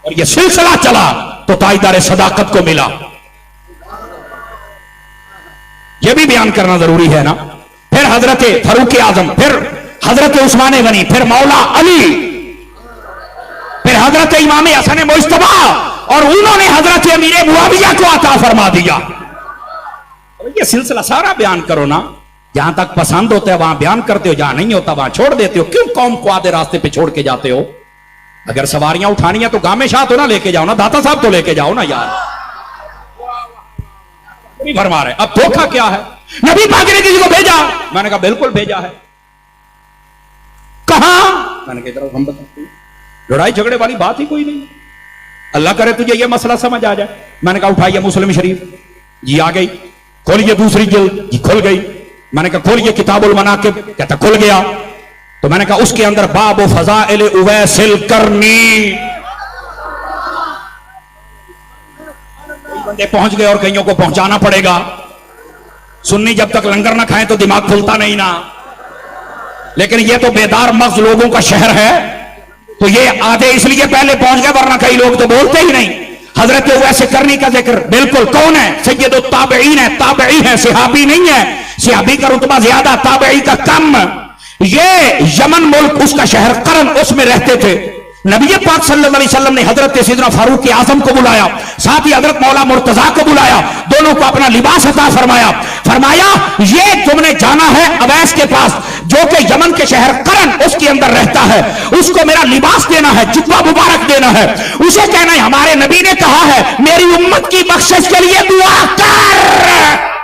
और ये सिलसिला चला तो ताजदार सदाकत को मिला। यह भी बयान करना जरूरी है ना। फिर हजरत फारूक आजम, फिर हजरत उस्मान गनी, फिर मौला अली, फिर हजरत इमाम हसन मुज्तबा, और उन्होंने हजरत अमीर मुआविया को अता फरमा दिया। ये सिलसिला सारा बयान करो ना, जहां तक पसंद होता है वहां बयान करते हो, जहां नहीं होता वहां छोड़ देते हो। क्यों कौम को आधे रास्ते पे छोड़ के जाते हो? अगर सवारियां उठानी है तो गामे शाह तो ना लेके जाओ ना, दाता साहब तो लेके जाओ ना यार। नहीं फरमा रहे। अब धोखा क्या है? नबी पाक ने किसी को भेजा, मैंने कहा बिल्कुल भेजा है। कहां? मैंने कहा इधर हम बताते हैं, लड़ाई झगड़े वाली बात ही कोई नहीं। अल्लाह करे तुझे यह मसला समझ आ जाए। मैंने कहा उठाइए मुस्लिम शरीफ, जी आ गई। खोलिए दूसरी जिल्द, जी खुल गई। मैंने कहा खोलिए किताबुल मनाकिब, कहता खुल गया। तो मैंने कहा उसके अंदर बाब फज़ाइल उवैसिल करनी, बंदे पहुंच गए और कईयों को पहुंचाना पड़ेगा। सुन्नी जब तक लंगर ना खाएं तो दिमाग खुलता नहीं ना। लेकिन ये तो बेदार मग़ज़ लोगों का शहर है, तो ये आधे इसलिए पहले पहुंच गए, वरना कई लोग तो बोलते ही नहीं। हजरत उवैस करनी का जिक्र बिल्कुल कौन है? सैयदुत ताबईन है, ताबई है, सहाबी नहीं है। सहाबी का रुतबा ज्यादा, ताबई का कम। ये यमन मुल्क, उसका शहर करन, उसमें रहते थे। नबी पाक सल्लल्लाहु अलैहि वसल्लम ने हजरत सैयदना फारूक आजम को बुलाया, साथ ही हजरत मौला मुर्तजा को बुलाया, दोनों को अपना लिबास अता फरमाया। फरमाया ये तुमने जाना है अवैस के पास, जो कि यमन के शहर करन उसके अंदर रहता है, उसको मेरा लिबास देना है, जुब्बा मुबारक देना है। उसे कहना है हमारे नबी ने कहा है मेरी उम्मत की बख्शिश के लिए दुआ कर।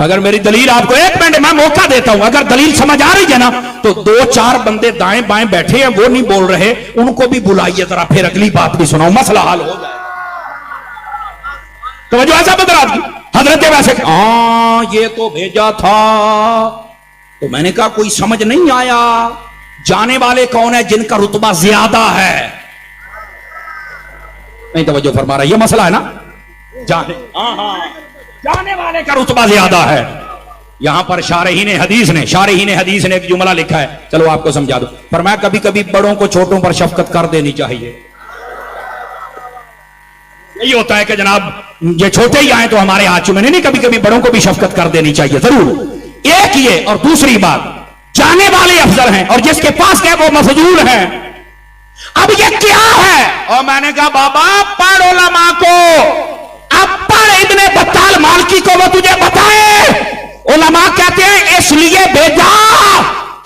अगर मेरी दलील आपको, एक मिनट मैं मौका देता हूं, अगर दलील समझ आ रही है ना, तो 2-4 बंदे दाएं बाएं बैठे हैं, वो नहीं बोल रहे, उनको भी बुलाइए जरा, फिर अगली बात भी सुनाओ, मसला हल हो जाए। तो जो ऐसा बता आपकी हजरत वैसे, हाँ ये तो भेजा था। तो मैंने कहा कोई समझ नहीं आया, जाने वाले कौन है? जिनका रुतबा ज्यादा है। नहीं तवज्जो फरमा रहा, ये मसला है ना, जाने, हाँ जाने वाले का रुतबा ज्यादा है। यहां पर शारहीन हदीस ने एक जुमला लिखा है, चलो आपको समझा दो। फरमाया कभी कभी बड़ों को छोटों पर शफकत कर देनी चाहिए। यही होता है कि जनाब ये छोटे ही आए तो हमारे हाथ चूमे, नहीं, कभी कभी बड़ों को भी शफकत कर देनी चाहिए जरूर। एक ये, और दूसरी बात, जाने वाले अफजल हैं और जिसके पास गए वो मफजूल हैं। अब ये क्या है? और मैंने कहा बाबा पढ़ उलमा को, अब पढ़ इब्ने बत्ताल मालकी को, वो तुझे बताए। उलमा कहते हैं इसलिए भेजा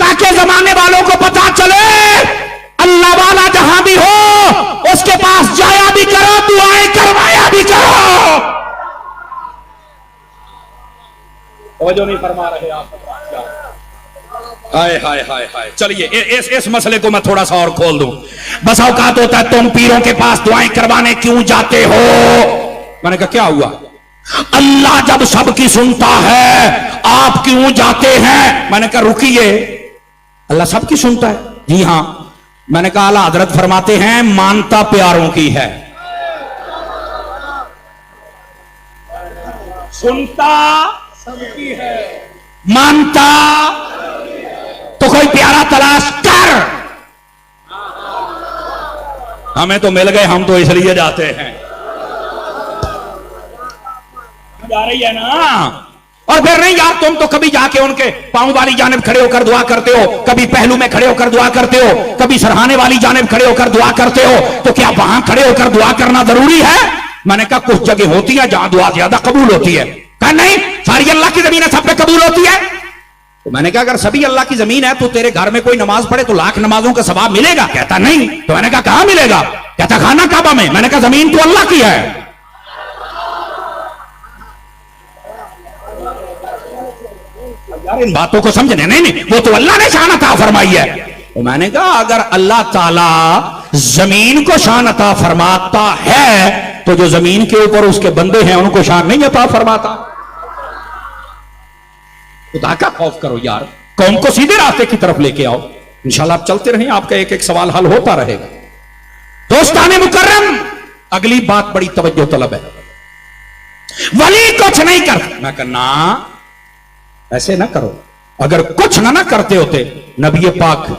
ताकि जमाने वालों को पता चले अल्लाह वाला जहां भी हो توجہ نہیں فرما رہے آپ. ہائے ہائے ہائے ہائے. چلیے اس مسئلے کو میں تھوڑا سا اور کھول دوں. بس اوقات ہوتا ہے تم پیروں کے پاس دعائیں کروانے کیوں جاتے ہو. میں نے کہا کیا ہوا؟ اللہ جب سب کی سنتا ہے آپ کیوں جاتے ہیں. میں نے کہا رکیے، اللہ سب کی سنتا ہے؟ جی ہاں. میں نے کہا اعلیٰ حضرت فرماتے ہیں مانتا پیاروں کی ہے، سنتا سب کی ہے، مانتا تو کوئی پیارا تلاش کر. ہمیں تو مل گئے، ہم تو اس لیے جاتے ہیں. جا رہی ہے نا. اور پھر نہیں یار تم تو کبھی جا کے ان کے پاؤں والی جانب کھڑے ہو کر دعا کرتے ہو، کبھی پہلو میں کھڑے ہو کر دعا کرتے ہو، کبھی سرہانے والی جانب کھڑے ہو کر دعا کرتے ہو، تو کیا وہاں کھڑے ہو کر دعا کرنا ضروری ہے؟ میں نے کہا کچھ جگہ ہوتی ہے جہاں دعا زیادہ قبول ہوتی ہے. کہا نہیں، ساری اللہ کی زمین ہے، سب پہ قبول ہوتی ہے. تو میں نے کہا اگر سبھی اللہ کی زمین ہے تو تیرے گھر میں کوئی نماز پڑھے تو لاکھ نمازوں کا ثواب ملے گا. کہتا نہیں. تو میں نے کہا کہاں ملے گا؟ کہتا خانہ کعبہ میں. میں نے کہا زمین تو اللہ کی ہے. یار ان باتوں کو سمجھنے نہیں، وہ تو اللہ نے شان عطا فرمائی ہے. تو میں نے کہا اگر اللہ تعالی زمین کو شان عطا فرماتا ہے تو جو زمین کے اوپر اس کے بندے ہیں ان کو شان نہیں عطا فرماتا. خدا کا خوف کرو یار، قوم کو سیدھے راستے کی طرف لے کے آؤ. انشاءاللہ آپ چلتے رہیں، آپ کا ایک ایک سوال حل ہوتا رہے گا. دوستان مکرم، اگلی بات بڑی توجہ طلب ہے. ولی کچھ نہیں کر. میں کہنا ایسے نہ کرو. اگر کچھ نہ کرتے ہوتے نبی پاک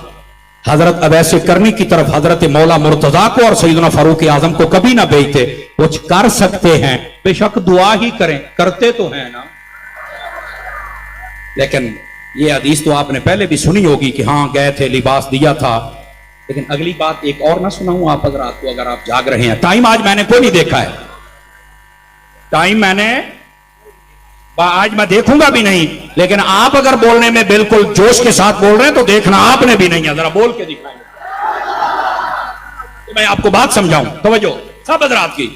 حضرت اویس کرنی کی طرف حضرت مولا مرتضیٰ کو اور سیدنا فاروق اعظم کو کبھی نہ بھیجتے. کچھ کر سکتے ہیں بے شک دعا ہی کریں، کرتے تو ہیں نا. لیکن یہ حدیث تو آپ نے پہلے بھی سنی ہوگی کہ ہاں گئے تھے، لباس دیا تھا. لیکن اگلی بات ایک اور نہ سناؤں آپ حضرات کو، اگر آپ جاگ رہے ہیں. ٹائم آج میں نے کوئی نہیں دیکھا ہے، ٹائم میں نے آج میں دیکھوں گا بھی نہیں. لیکن آپ اگر بولنے میں بالکل جوش کے ساتھ بول رہے ہیں تو دیکھنا آپ نے بھی نہیں ہے. ذرا بول کے دکھائیں تو میں آپ کو بات سمجھاؤں. توجہ سب حضرات کی.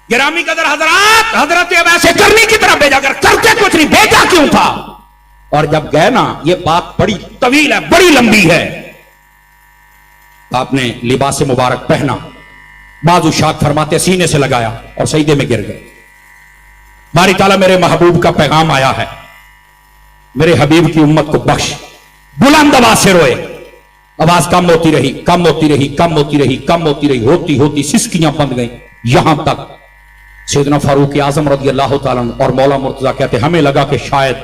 گرامی قدر حضرات، حضرت اویس کرنی کی طرف بھیجا کر کرتے کچھ نہیں، بھیجا کیوں تھا؟ اور جب گئے نا، یہ بات بڑی طویل ہے، بڑی لمبی ہے. آپ نے لباس مبارک پہنا، بازو شاک فرماتے سینے سے لگایا اور سجدے میں گر گئے. باری تعالیٰ میرے محبوب کا پیغام آیا ہے، میرے حبیب کی امت کو بخش. بلند آواز سے روئے. آواز کم ہوتی رہی، کم ہوتی رہی، کم ہوتی رہی، کم ہوتی رہی، ہوتی ہوتی سسکیاں بند گئیں. یہاں تک سیدنا فاروق اعظم رضی اللہ تعالیٰ اور مولا مرتضیٰ کہتے ہمیں لگا کہ شاید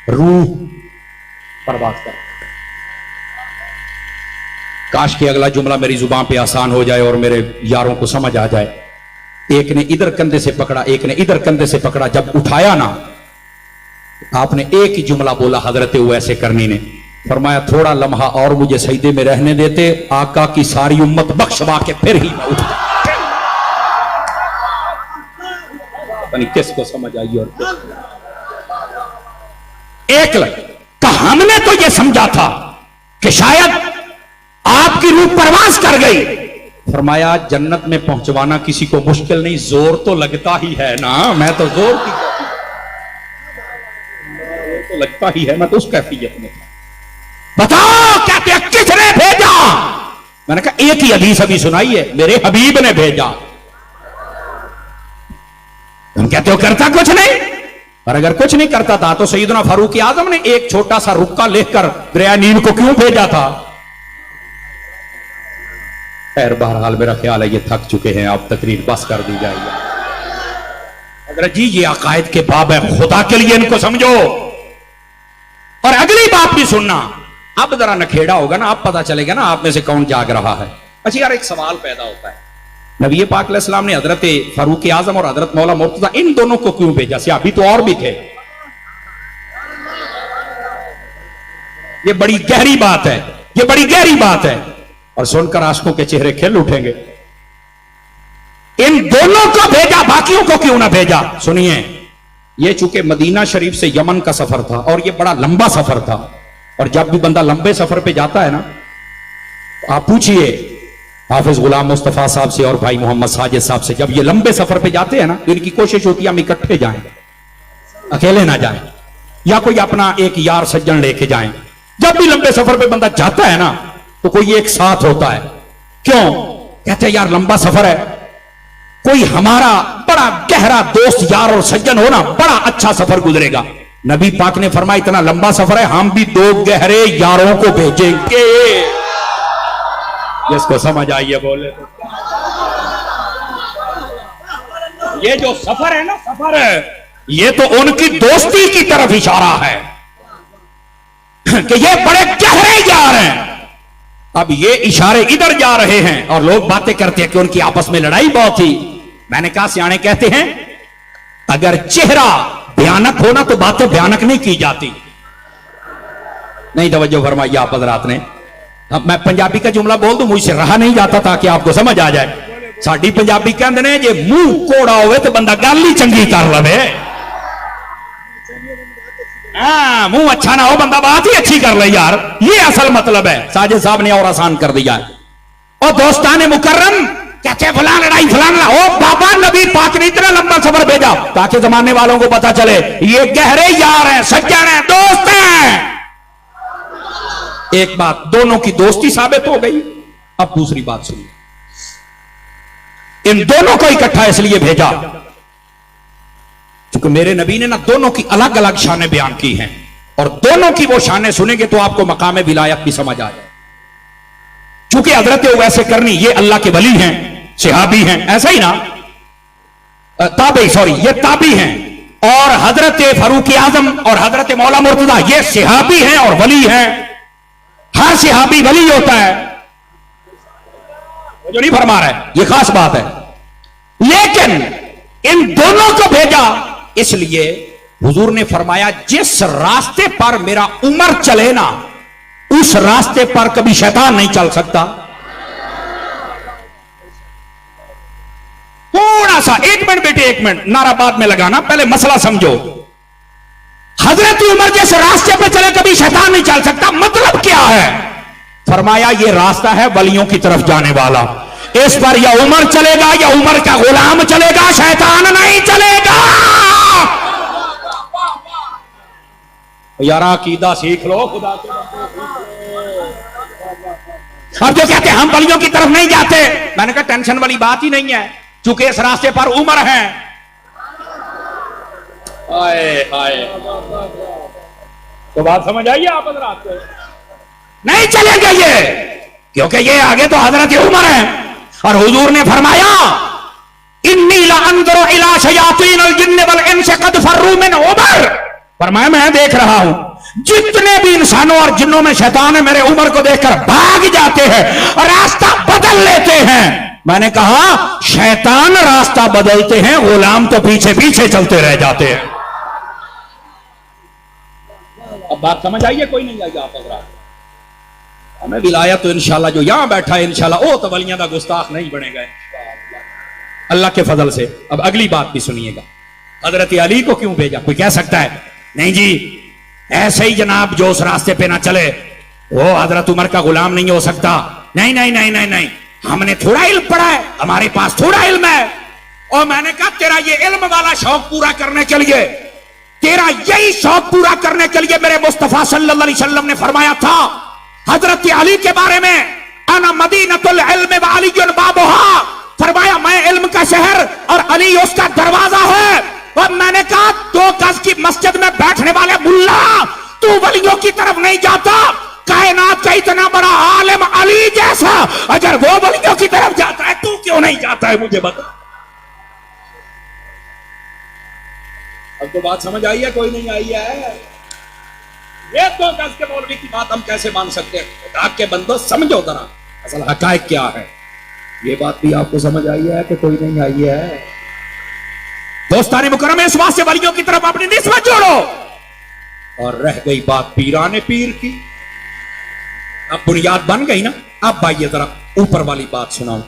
روح برباد کر. کاش کہ اگلا جملہ میری زبان پہ آسان ہو جائے اور میرے یاروں کو سمجھ آ جائے. ایک نے ادھر کندھے سے پکڑا، ایک نے ادھر کندھے سے پکڑا. جب اٹھایا نا، آپ نے ایک ہی جملہ بولا حضرت اویس کرنی نے. فرمایا تھوڑا لمحہ اور مجھے سجدے میں رہنے دیتے، آقا کی ساری امت بخشوا کے پھر ہی میں اٹھتا. کس کو سمجھ آئی؟ اور ایک کہ ہم نے تو یہ سمجھا تھا کہ شاید آپ کی روح پرواز کر گئی. فرمایا جنت میں پہنچوانا کسی کو مشکل نہیں، زور تو لگتا ہی ہے نا. میں تو زور کی تو لگتا ہی ہے، میں تو اس کیفیت میں. بتاؤ کہتے کس نے بھیجا؟ میں نے کہا ایک ہی حدیث ابھی سنائی ہے، میرے حبیب نے بھیجا. تم کہتے ہو کرتا کچھ نہیں. اور اگر کچھ نہیں کرتا تھا تو سیدنا فاروق اعظم نے ایک چھوٹا سا رکا لکھ کر دریا نیل کو کیوں بھیجا تھا؟ خیر بہرحال میرا خیال ہے یہ تھک چکے ہیں، آپ تقریر بس کر دی جائے گی. حضرت جی یہ عقائد کے باب ہے، خدا کے لیے ان کو سمجھو. اور اگلی بات بھی سننا. اب ذرا نکھیڑا ہوگا نا، اب پتا چلے گا نا آپ میں سے کون جاگ رہا ہے. اچھا یار ایک سوال پیدا ہوتا ہے، نبی پاک علیہ السلام نے حضرت فاروق اعظم اور حضرت مولا مرتضیٰ ان دونوں کو کیوں بھیجا؟ صحابی تو اور بھی تھے. یہ بڑی گہری بات ہے، یہ بڑی گہری بات ہے، اور سن کر عاشقوں کے چہرے کھل اٹھیں گے. ان دونوں کو بھیجا، باقیوں کو کیوں نہ بھیجا؟ سنیے، یہ چونکہ مدینہ شریف سے یمن کا سفر تھا اور یہ بڑا لمبا سفر تھا. اور جب بھی بندہ لمبے سفر پہ جاتا ہے نا، آپ پوچھئے حافظ غلام مصطفیٰ صاحب سے اور بھائی محمد ساجد صاحب سے، جب یہ لمبے سفر پہ جاتے ہیں نا تو ان کی کوشش ہوتی ہے ہم اکٹھے جائیں، اکیلے نہ جائیں. या कोई अपना एक यार सज्जन लेके जाएं। जब भी लंबे सफर पे बंदा जाता है ना तो कोई एक साथ होता है। क्यों? कहते हैं यार लंबा सफर है, कोई हमारा बड़ा गहरा दोस्त यार और सज्जन हो ना, बड़ा अच्छा सफर गुजरेगा। नबी पाक ने फरमाया इतना लंबा सफर है, हम भी 2 गहरे यारों को भेजेंगे। जिसको समझ आई है बोले तो। ये जो सफर है ना, सफर है, ये तो उनकी दोस्ती की तरफ इशारा है कि ये बड़े गहरे यार हैं। अब ये इशारे इधर जा रहे हैं और लोग बातें करते हैं कि उनकी आपस में लड़ाई बहुत थी। मैंने कहा सियाने कहते हैं अगर चेहरा भयानक होना तो बातें भयानक नहीं की जाती। नहीं तवज्जो फरमाई आप हज़रात ने। अब मैं पंजाबी का जुमला बोल दूं, मुझसे रहा नहीं जाता ताकि आपको समझ आ जाए। साडी पंजाबी कहते ने जे मुंह कोड़ा होवे तो बंदा गल ही चंगी कर लवे। हाँ, मुंह अच्छा ना हो बंदा बात ही अच्छी कर ले यार, ये असल मतलब है। साजिद साहब ने और आसान कर दिया है। और दोस्ताने मुकर्रम कहते फलां लड़ाई फलां लड़ाई। ओ बाबा, नबी पाक ने इतना लंबा सफर भेजा ताकि जमाने वालों को पता चले ये गहरे यार हैं, सज्जन हैं, दोस्त हैं। एक बात, दोनों की दोस्ती साबित हो गई। अब दूसरी बात सुनिए, इन दोनों को इकट्ठा इसलिए भेजा क्योंकि मेरे नबी ने ना दोनों की अलग अलग शानें बयान की हैं, और दोनों की वो शानें सुनेंगे तो आपको मकाम विलायत भी समझ आ जाए। चूंकि हजरत वैसे करनी ये अल्लाह के वली हैं, सहाबी हैं, ऐसा ही ना, ताबी, सॉरी ये ताबी हैं। और हजरत फारूक आजम और हजरत मौला मुर्तजा ये सहाबी हैं और वली हैं। हर सहाबी वली होता है, जो नहीं फरमा रहा है, ये खास बात है। लेकिन इन दोनों को भेजा इसलिए हुजूर ने फरमाया जिस रास्ते पर मेरा उमर चले ना, उस रास्ते पर कभी शैतान नहीं चल सकता। थोड़ा सा, 1 मिनट बेटे, 1 मिनट, नारा बाद में लगाना, पहले मसला समझो। हजरत उमर जिस रास्ते पे चले कभी शैतान नहीं चल सकता, मतलब क्या है? फरमाया ये रास्ता है वलियों की तरफ जाने वाला, इस पर या उमर चलेगा या उमर का गुलाम चलेगा, शैतान नहीं चलेगा। यार अकीदा सीख लो, खुदा के अब जो कहते हैं हम वलियों की तरफ नहीं जाते, मैंने कहा टेंशन वाली बात ही नहीं है, चूंकि इस रास्ते पर उमर है। हाय हाय, तो बात समझ आई आप हज़रात को? नहीं चलेंगे ये, क्योंकि ये आगे तो हजरत उमर है। और हुजूर ने फरमाया इन्नी लअंज़ुरु इला शयातीनिल जिन्न वल इंस क़द फर्रू मिन उमर। फरमाया मैं देख रहा हूं जितने भी इंसानों और जिन्नों में शैतान है मेरे उमर को देखकर भाग जाते हैं और रास्ता बदल लेते हैं। मैंने कहा शैतान रास्ता बदलते हैं, गुलाम तो पीछे पीछे चलते रह जाते हैं। अब बात समझ आई है? कोई नहीं आई आप हज़रात? हमें विलायत तो इंशाल्लाह जो यहां बैठा है इंशाल्लाह वो तो वलियां दा गुस्ताख नहीं बनेगा अल्लाह के फजल से। अब अगली बात भी सुनिएगा, हजरत अली को क्यों भेजा? कोई कह सकता है नहीं जी ऐसे ही जनाब जो उस रास्ते पे ना चले वो हजरत उमर का गुलाम नहीं हो सकता। नहीं नहीं नहीं नहीं नहीं, हमने थोड़ा इल्म पढ़ा है, हमारे पास थोड़ा इल्म है। और मैंने कहा तेरा ये इल्म वाला शौक पूरा करने के लिए, तेरा यही शौक पूरा करने के लिए मेरे मुस्तफा सल्लल्लाहु अलैहि वसल्लम ने फरमाया था हजरत अली के बारे में, अना मदीनतुल इल्म व अलीयुन बाबुहा। फरमाया मैं इल्म का शहर और अली उसका दरवाजा है। और मैंने कहा 2 गज की मस्जिद में बैठने वाले मुल्ला तू वलियों की तरफ नहीं जाता, कायनात का इतना बड़ा आलिम अली जैसा अगर वो वलियों की तरफ जाता है तू क्यों नहीं जाता है? मुझे बता। अब तो बात समझ आई है? कोई नहीं आई है? ये 2 गज के मौलवी की बात हम कैसे मान सकते हैं? खुदा के बंदो समझो जरा असल हकायक क्या है। ये बात भी आपको समझ आई है कि कोई नहीं आई है? दोस्ताने मुकर्रम इस वास्ते वलियों की तरफ अपनी निस्बत जोड़ो। और रह गई बात पीराने पीर की, अब बुनियाद बन गई ना। अब भाई जरा ऊपर वाली बात सुनाओ।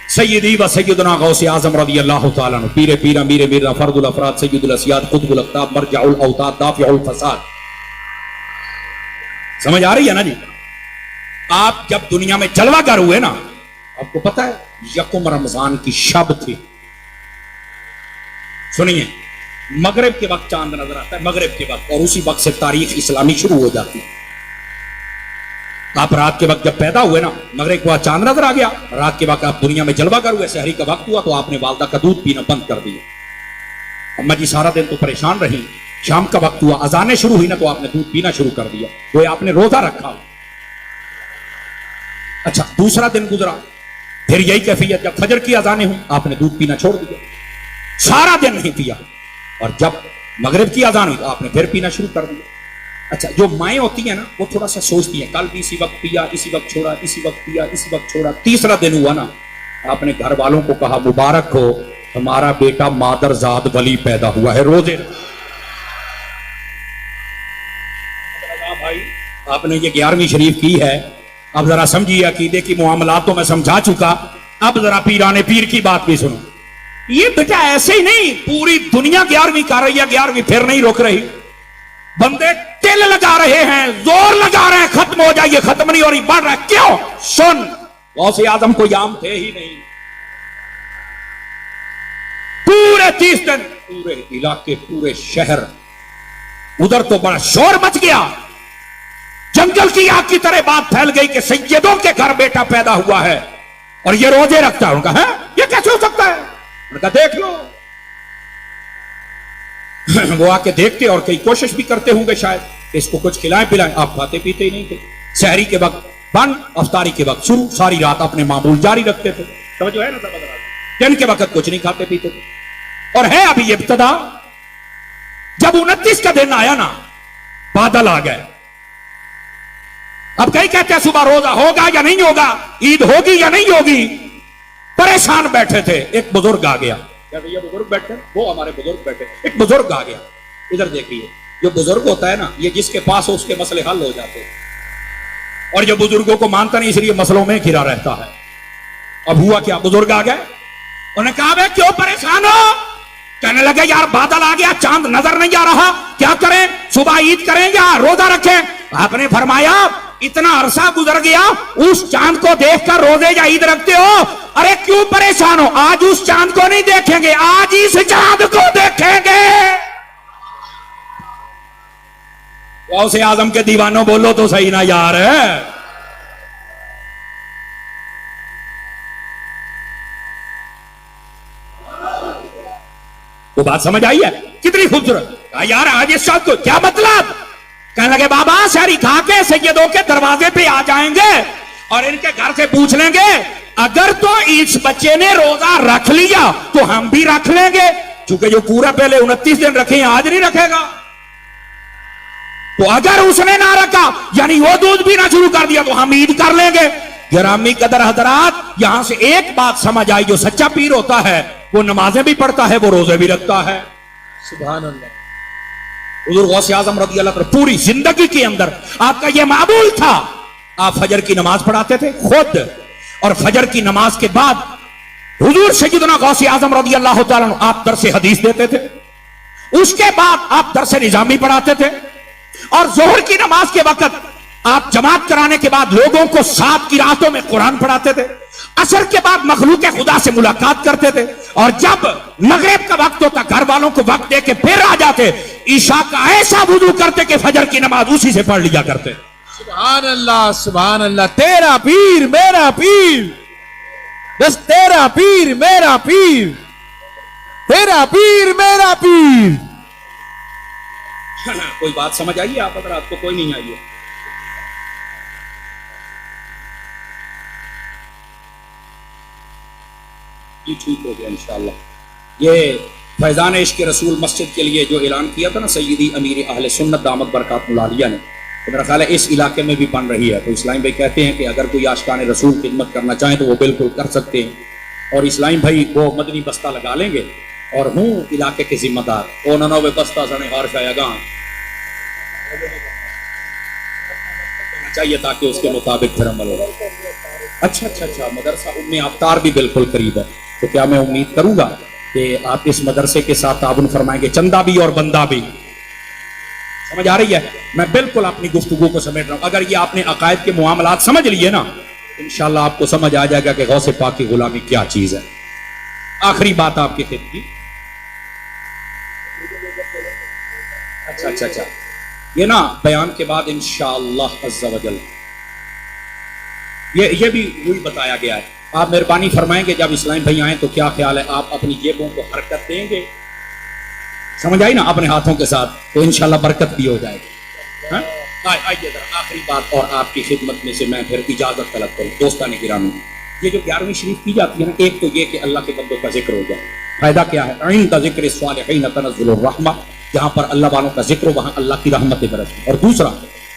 सय्यदी व सय्यदना गौसे आजम रज़ी अल्लाह तआला अन्हु, पीरे पीरा मीरे मीरा फर्दुल अफराद सय्यदुल असियाद कुतुबुल अक़ताब मरजउल औताद दाफिउल फसाद। समझ आ रही है ना जी? आप जब दुनिया में जलवागर हुए ना, आपको पता है यकुम रमजान की शब थी। सुनिए مغرب کے وقت چاند نظر آتا ہے، مغرب کے وقت، اور اسی وقت سے تاریخ اسلامی شروع ہو جاتی ہے۔ آپ رات کے وقت جب پیدا ہوئے نا، مغرب کے بعد چاند نظر آ گیا، رات کے وقت آپ دنیا میں جلوہ گر ہوئے، سحری کا وقت ہوا تو آپ نے والدہ کا دودھ پینا بند کر دیا۔ اما جی سارا دن تو پریشان رہی، شام کا وقت ہوا، اذانیں شروع ہوئی نا تو آپ نے دودھ پینا شروع کر دیا، وہ آپ نے روزہ رکھا۔ اچھا دوسرا دن گزرا، پھر یہی کیفیت، جب فجر کی اذانیں ہوں آپ نے دودھ پینا چھوڑ دیا، سارا دن نہیں پیا، اور جب مغرب کی اذان ہوئی تو آپ نے پھر پینا شروع کر دیا۔ اچھا جو مائیں ہوتی ہیں نا وہ تھوڑا سا سوچتی ہیں، کل بھی اسی وقت پیا، اسی وقت چھوڑا، اسی وقت پیا، اسی وقت چھوڑا۔ تیسرا دن ہوا نا، آپ نے گھر والوں کو کہا مبارک ہو ہمارا بیٹا مادر زاد ولی پیدا ہوا ہے، روزے بھائی آپ نے یہ 11ویں شریف کی ہے، اب ذرا سمجھیے، عقیدے کی معاملات تو میں سمجھا چکا، اب ذرا پیرانے پیر کی بات بھی سنو۔ یہ بیٹا ایسے ہی نہیں، پوری دنیا 11ویں کر رہی ہے، 11ویں پھر نہیں رک رہی، بندے تل لگا رہے ہیں، زور لگا رہے ہیں، ختم ہو جائے، ختم نہیں ہو رہی، بڑھ رہا ہے، کیوں؟ سن، غوث اعظم کو یام تھے ہی نہیں، پورے 30 دن پورے علاقے، پورے شہر، ادھر تو بڑا شور مچ گیا، جنگل کی آگ کی طرح بات پھیل گئی کہ سیدوں کے گھر بیٹا پیدا ہوا ہے اور یہ روزے رکھتا ہے۔ ان کا ہے یہ کیسے ہو سکتا ہے؟ ان کا دیکھ لو۔ وہ آ کے دیکھتے اور کئی کوشش بھی کرتے ہوں گے شاید کہ اس کو کچھ کھلائیں پلائیں، آپ کھاتے پیتے ہی نہیں تھے، سحری کے وقت بند، افطاری کے وقت شروع، ساری رات اپنے معمول جاری رکھتے تھے، سمجھو ہے نا سب، دن کے وقت کچھ نہیں کھاتے پیتے تھے، اور ہے ابھی ابتدا۔ جب 29 کا دن آیا نا، بادل آ گئے، اب کئی کہتے ہیں صبح روزہ ہوگا یا نہیں ہوگا، عید ہوگی یا نہیں ہوگی، پریشان بیٹھے تھے۔ ایک بزرگ آ گیا، یہ بزرگ بیٹھے، وہ ہمارے بزرگ بیٹھے، ایک بزرگ آ گیا، ادھر دیکھیے، جو بزرگ ہوتا ہے نا یہ جس کے پاس ہو اس کے مسئلے حل ہو جاتے ہیں، اور جو بزرگوں کو مانتا نہیں اس لیے مسئلوں میں گھرا رہتا ہے۔ اب ہوا کیا، بزرگ آ گئے، انہوں نے کہا بھائی کیوں پریشان ہو؟ کہنے لگے یار بادل آ گیا، چاند نظر نہیں آ رہا، کیا کریں، صبح عید کریں یا روزہ رکھیں؟ آپ نے فرمایا اتنا عرصہ گزر گیا، اس چاند کو دیکھ کر روزے یا عید رکھتے ہو؟ ارے کیوں پریشان ہو، آج اس چاند کو نہیں دیکھیں گے، آج اس چاند کو دیکھیں گے۔ غوث اعظم کے دیوانوں بولو تو صحیح نہ یار ہے۔ وہ بات سمجھ آئی ہے کتنی خوبصورت؟ یار آج اس چاند کو کیا مطلب؟ کہنے لگے بابا سحری کھا کے سیدوں کے دروازے پہ آ جائیں گے اور ان کے گھر سے پوچھ لیں گے اگر تو اس بچے نے روزہ رکھ لیا تو ہم بھی رکھ لیں گے، چونکہ جو پورا پہلے 29 دن رکھے ہیں آج نہیں رکھے گا، تو اگر اس نے نہ رکھا یعنی وہ دودھ بھی نہ شروع کر دیا تو ہم عید کر لیں گے۔ گرامی قدر حضرات، یہاں سے ایک بات سمجھ آئی، جو سچا پیر ہوتا ہے وہ نمازیں بھی پڑھتا ہے، وہ روزے بھی رکھتا ہے۔ سبحان اللہ۔ حضور غوث اعظم رضی اللہ عنہ پوری زندگی کے اندر آپ کا یہ معمول تھا، آپ فجر کی نماز پڑھاتے تھے خود، اور فجر کی نماز کے بعد حضور سیدنا غوث اعظم رضی اللہ تعالیٰ عنہ آپ درس حدیث دیتے تھے، اس کے بعد آپ درس نظامی پڑھاتے تھے، اور ظہر کی نماز کے وقت آپ جماعت کرانے کے بعد لوگوں کو 7 کی راتوں میں قرآن پڑھاتے تھے، عصر کے بعد مخلوق خدا سے ملاقات کرتے تھے، اور جب مغرب کا وقت ہوتا گھر والوں کو وقت دے کے پھر آ جاتے، عشاء کا ایسا وضو کرتے کہ فجر کی نماز اسی سے پڑھ لیا کرتے۔ سبحان اللہ، سبحان اللہ، تیرا پیر میرا پیر، بس تیرا پیر میرا پیر، تیرا پیر میرا پیر۔ کوئی بات سمجھ آئیے آپ حضرات کو؟ کوئی نہیں آئیے؟ یہ ٹھیک ہو گیا انشاءاللہ۔ یہ فیضان عشق رسول مسجد کے لیے جو اعلان کیا تھا نا سیدی امیر اہل سنت دامت برکات العالیہ نے، تو میرا خیال ہے اس علاقے میں بھی بن رہی ہے، تو اسلام بھائی کہتے ہیں کہ اگر کوئی عاشقان رسول خدمت کرنا چاہیں تو وہ بالکل کر سکتے ہیں، اور اسلام بھائی وہ مدنی بستہ لگا لیں گے، اور ہوں علاقے کے ذمہ دار، انہوں نے بستہ سنے ہار شایگاں چاہیے تاکہ اس کے مطابق پھر عمل ہو۔ اچھا، مدرسہ ام افطار بھی بالکل قریب ہے، تو کیا میں امید کروں گا کہ آپ اس مدرسے کے ساتھ تعاون فرمائیں گے، چندہ بھی اور بندہ بھی؟ سمجھ آ رہی ہے؟ میں بالکل اپنی گفتگو کو سمیٹ رہا ہوں، اگر یہ آپ نے عقائد کے معاملات سمجھ لیے نا، انشاءاللہ آپ کو سمجھ آ جائے گا کہ غوث پاک کی غلامی کیا چیز ہے۔ آخری بات آپ کی خدمت، अच्छा, ये ना बयान के बाद इंशाअल्लाह अज़्ज़ा वजल ये भी वही बताया गया है। आप मेहरबानी फरमाएंगे जब इस्लामी भाई आए तो क्या ख्याल है, आप अपनी जेबों को हरकत देंगे, समझ आई ना, अपने हाथों के साथ, तो इंशाअल्लाह बरकत भी हो जाएगी। आइए जरा आखिरी बात और आपकी खिदमत में से मैं फिर इजाजत तलब करूँ। दोस्तान गिरामी, ये जो 11वीं शरीफ की जाती है ना, एक तो ये कि अल्लाह के बंदों का जिक्र हो जाए। फायदा क्या है, इंद ज़िक्र सालिहीन तनज़्ज़ुलुर रहमा, जहाँ पर अल्लाह वालों का जिक्र हो वहाँ अल्लाह की रहमतें बरसती। और दूसरा,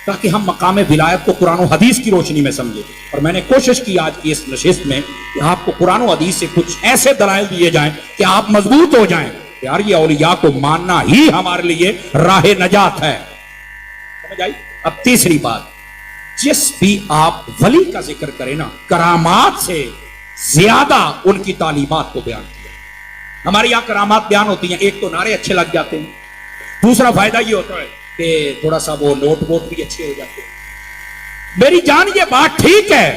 ताकि हम मकाम विलायत को कुरान और हदीस की रोशनी में समझे। और मैंने कोशिश की आज की इस नशिस्त में कि आपको कुरान और हदीस से कुछ ऐसे दलाइल दिए जाएं कि आप मजबूत हो जाएं। यार ये औलिया को मानना ही हमारे लिए राह नजात है, समझ आई। अब तीसरी बात, जिस भी आप वली का जिक्र करें ना, करामात से ज्यादा उनकी तालीमात को बयान किया। हमारे यहां करामात बयान होती हैं, एक तो नारे अच्छे लग जाते हैं, दूसरा फायदा ये होता है कि थोड़ा सा वो नोट वोट भी अच्छे हो जाते हैं। मेरी जान ये बात ठीक है,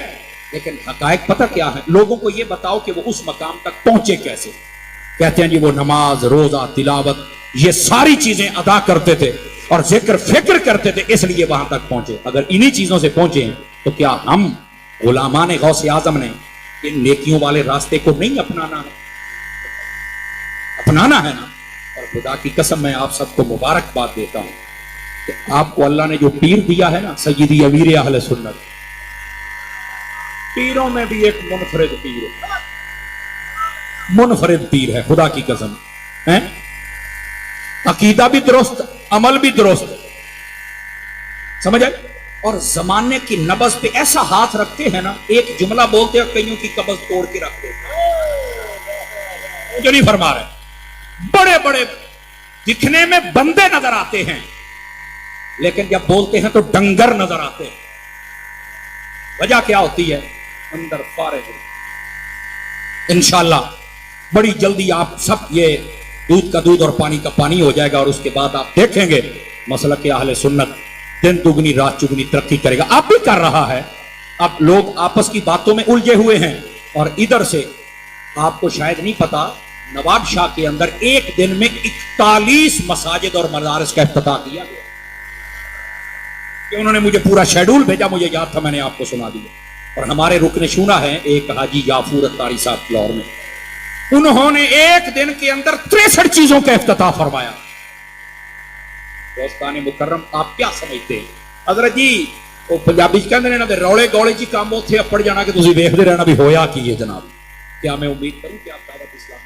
लेकिन हकायक पता क्या है, लोगों को ये बताओ कि वो उस मकाम तक पहुंचे कैसे। कहते हैं जी वो नमाज, रोजा, तिलावत, ये सारी चीजें अदा करते थे और जिक्र फिक्र करते थे, इसलिए वहां तक पहुंचे। अगर इन्हीं चीजों से पहुंचे तो क्या हम गुलामान गौसे आजम ने इन नेकियों वाले रास्ते को नहीं अपनाना है? अपनाना है ना। और खुदा की कसम मैं आप सबको मुबारकबाद देता हूं कि आपको अल्लाह ने जो पीर दिया है ना, सय्यदी अमीर अहले सुन्नत, पीरों में भी एक मुनफरिद पीर है, मुनफरिद पीर है, खुदा की कसम है। अकीदा भी दुरुस्त, अमल भी दुरुस्त, समझ आए। और जमाने की नब्ज पे ऐसा हाथ रखते हैं ना, एक जुमला बोलते हैं कईयों की कब्ज तोड़ के रखते हैं। जो नहीं फरमा रहे, बड़े बड़े दिखने में बंदे नजर आते हैं, लेकिन जब बोलते हैं तो डंगर नजर आते हैं। वजह क्या होती है, अंदर फारिग। इंशाअल्लाह बड़ी जल्दी आप सब ये दूध का दूध और पानी का पानी हो जाएगा, और उसके बाद आप देखेंगे मसलक अहले सुन्नत दिन दुगनी रात चुगनी तरक्की करेगा। अब भी कर रहा है। अब लोग आपस की बातों में उलझे हुए हैं, और इधर से आपको शायद नहीं पता, नवाब शाह के अंदर एक दिन में 41 मसाजिद और मदारिस का इफ्तिताह किया गया। कि उन्होंने मुझे पूरा शेड्यूल भेजा, मुझे याद था, मैंने आपको सुना दिया। और हमारे रुकने शुना है एक हाजी याफूर अत्तारी साहब लाहौर में, उन्होंने एक दिन के अंदर 63 चीजों का इफ्तिताह फरमाया। दोस्ताने मुकर्रम, आप क्या समझते हैं हजरत जी, वो पंजाबी कहते हैं ना, रौले गौले जी काम उत्थे अपड़ जाना कि तुसीं वेखदे रहना भी होया की है जनाब। क्या मैं उम्मीद करूं कि आप दावत इस्लाम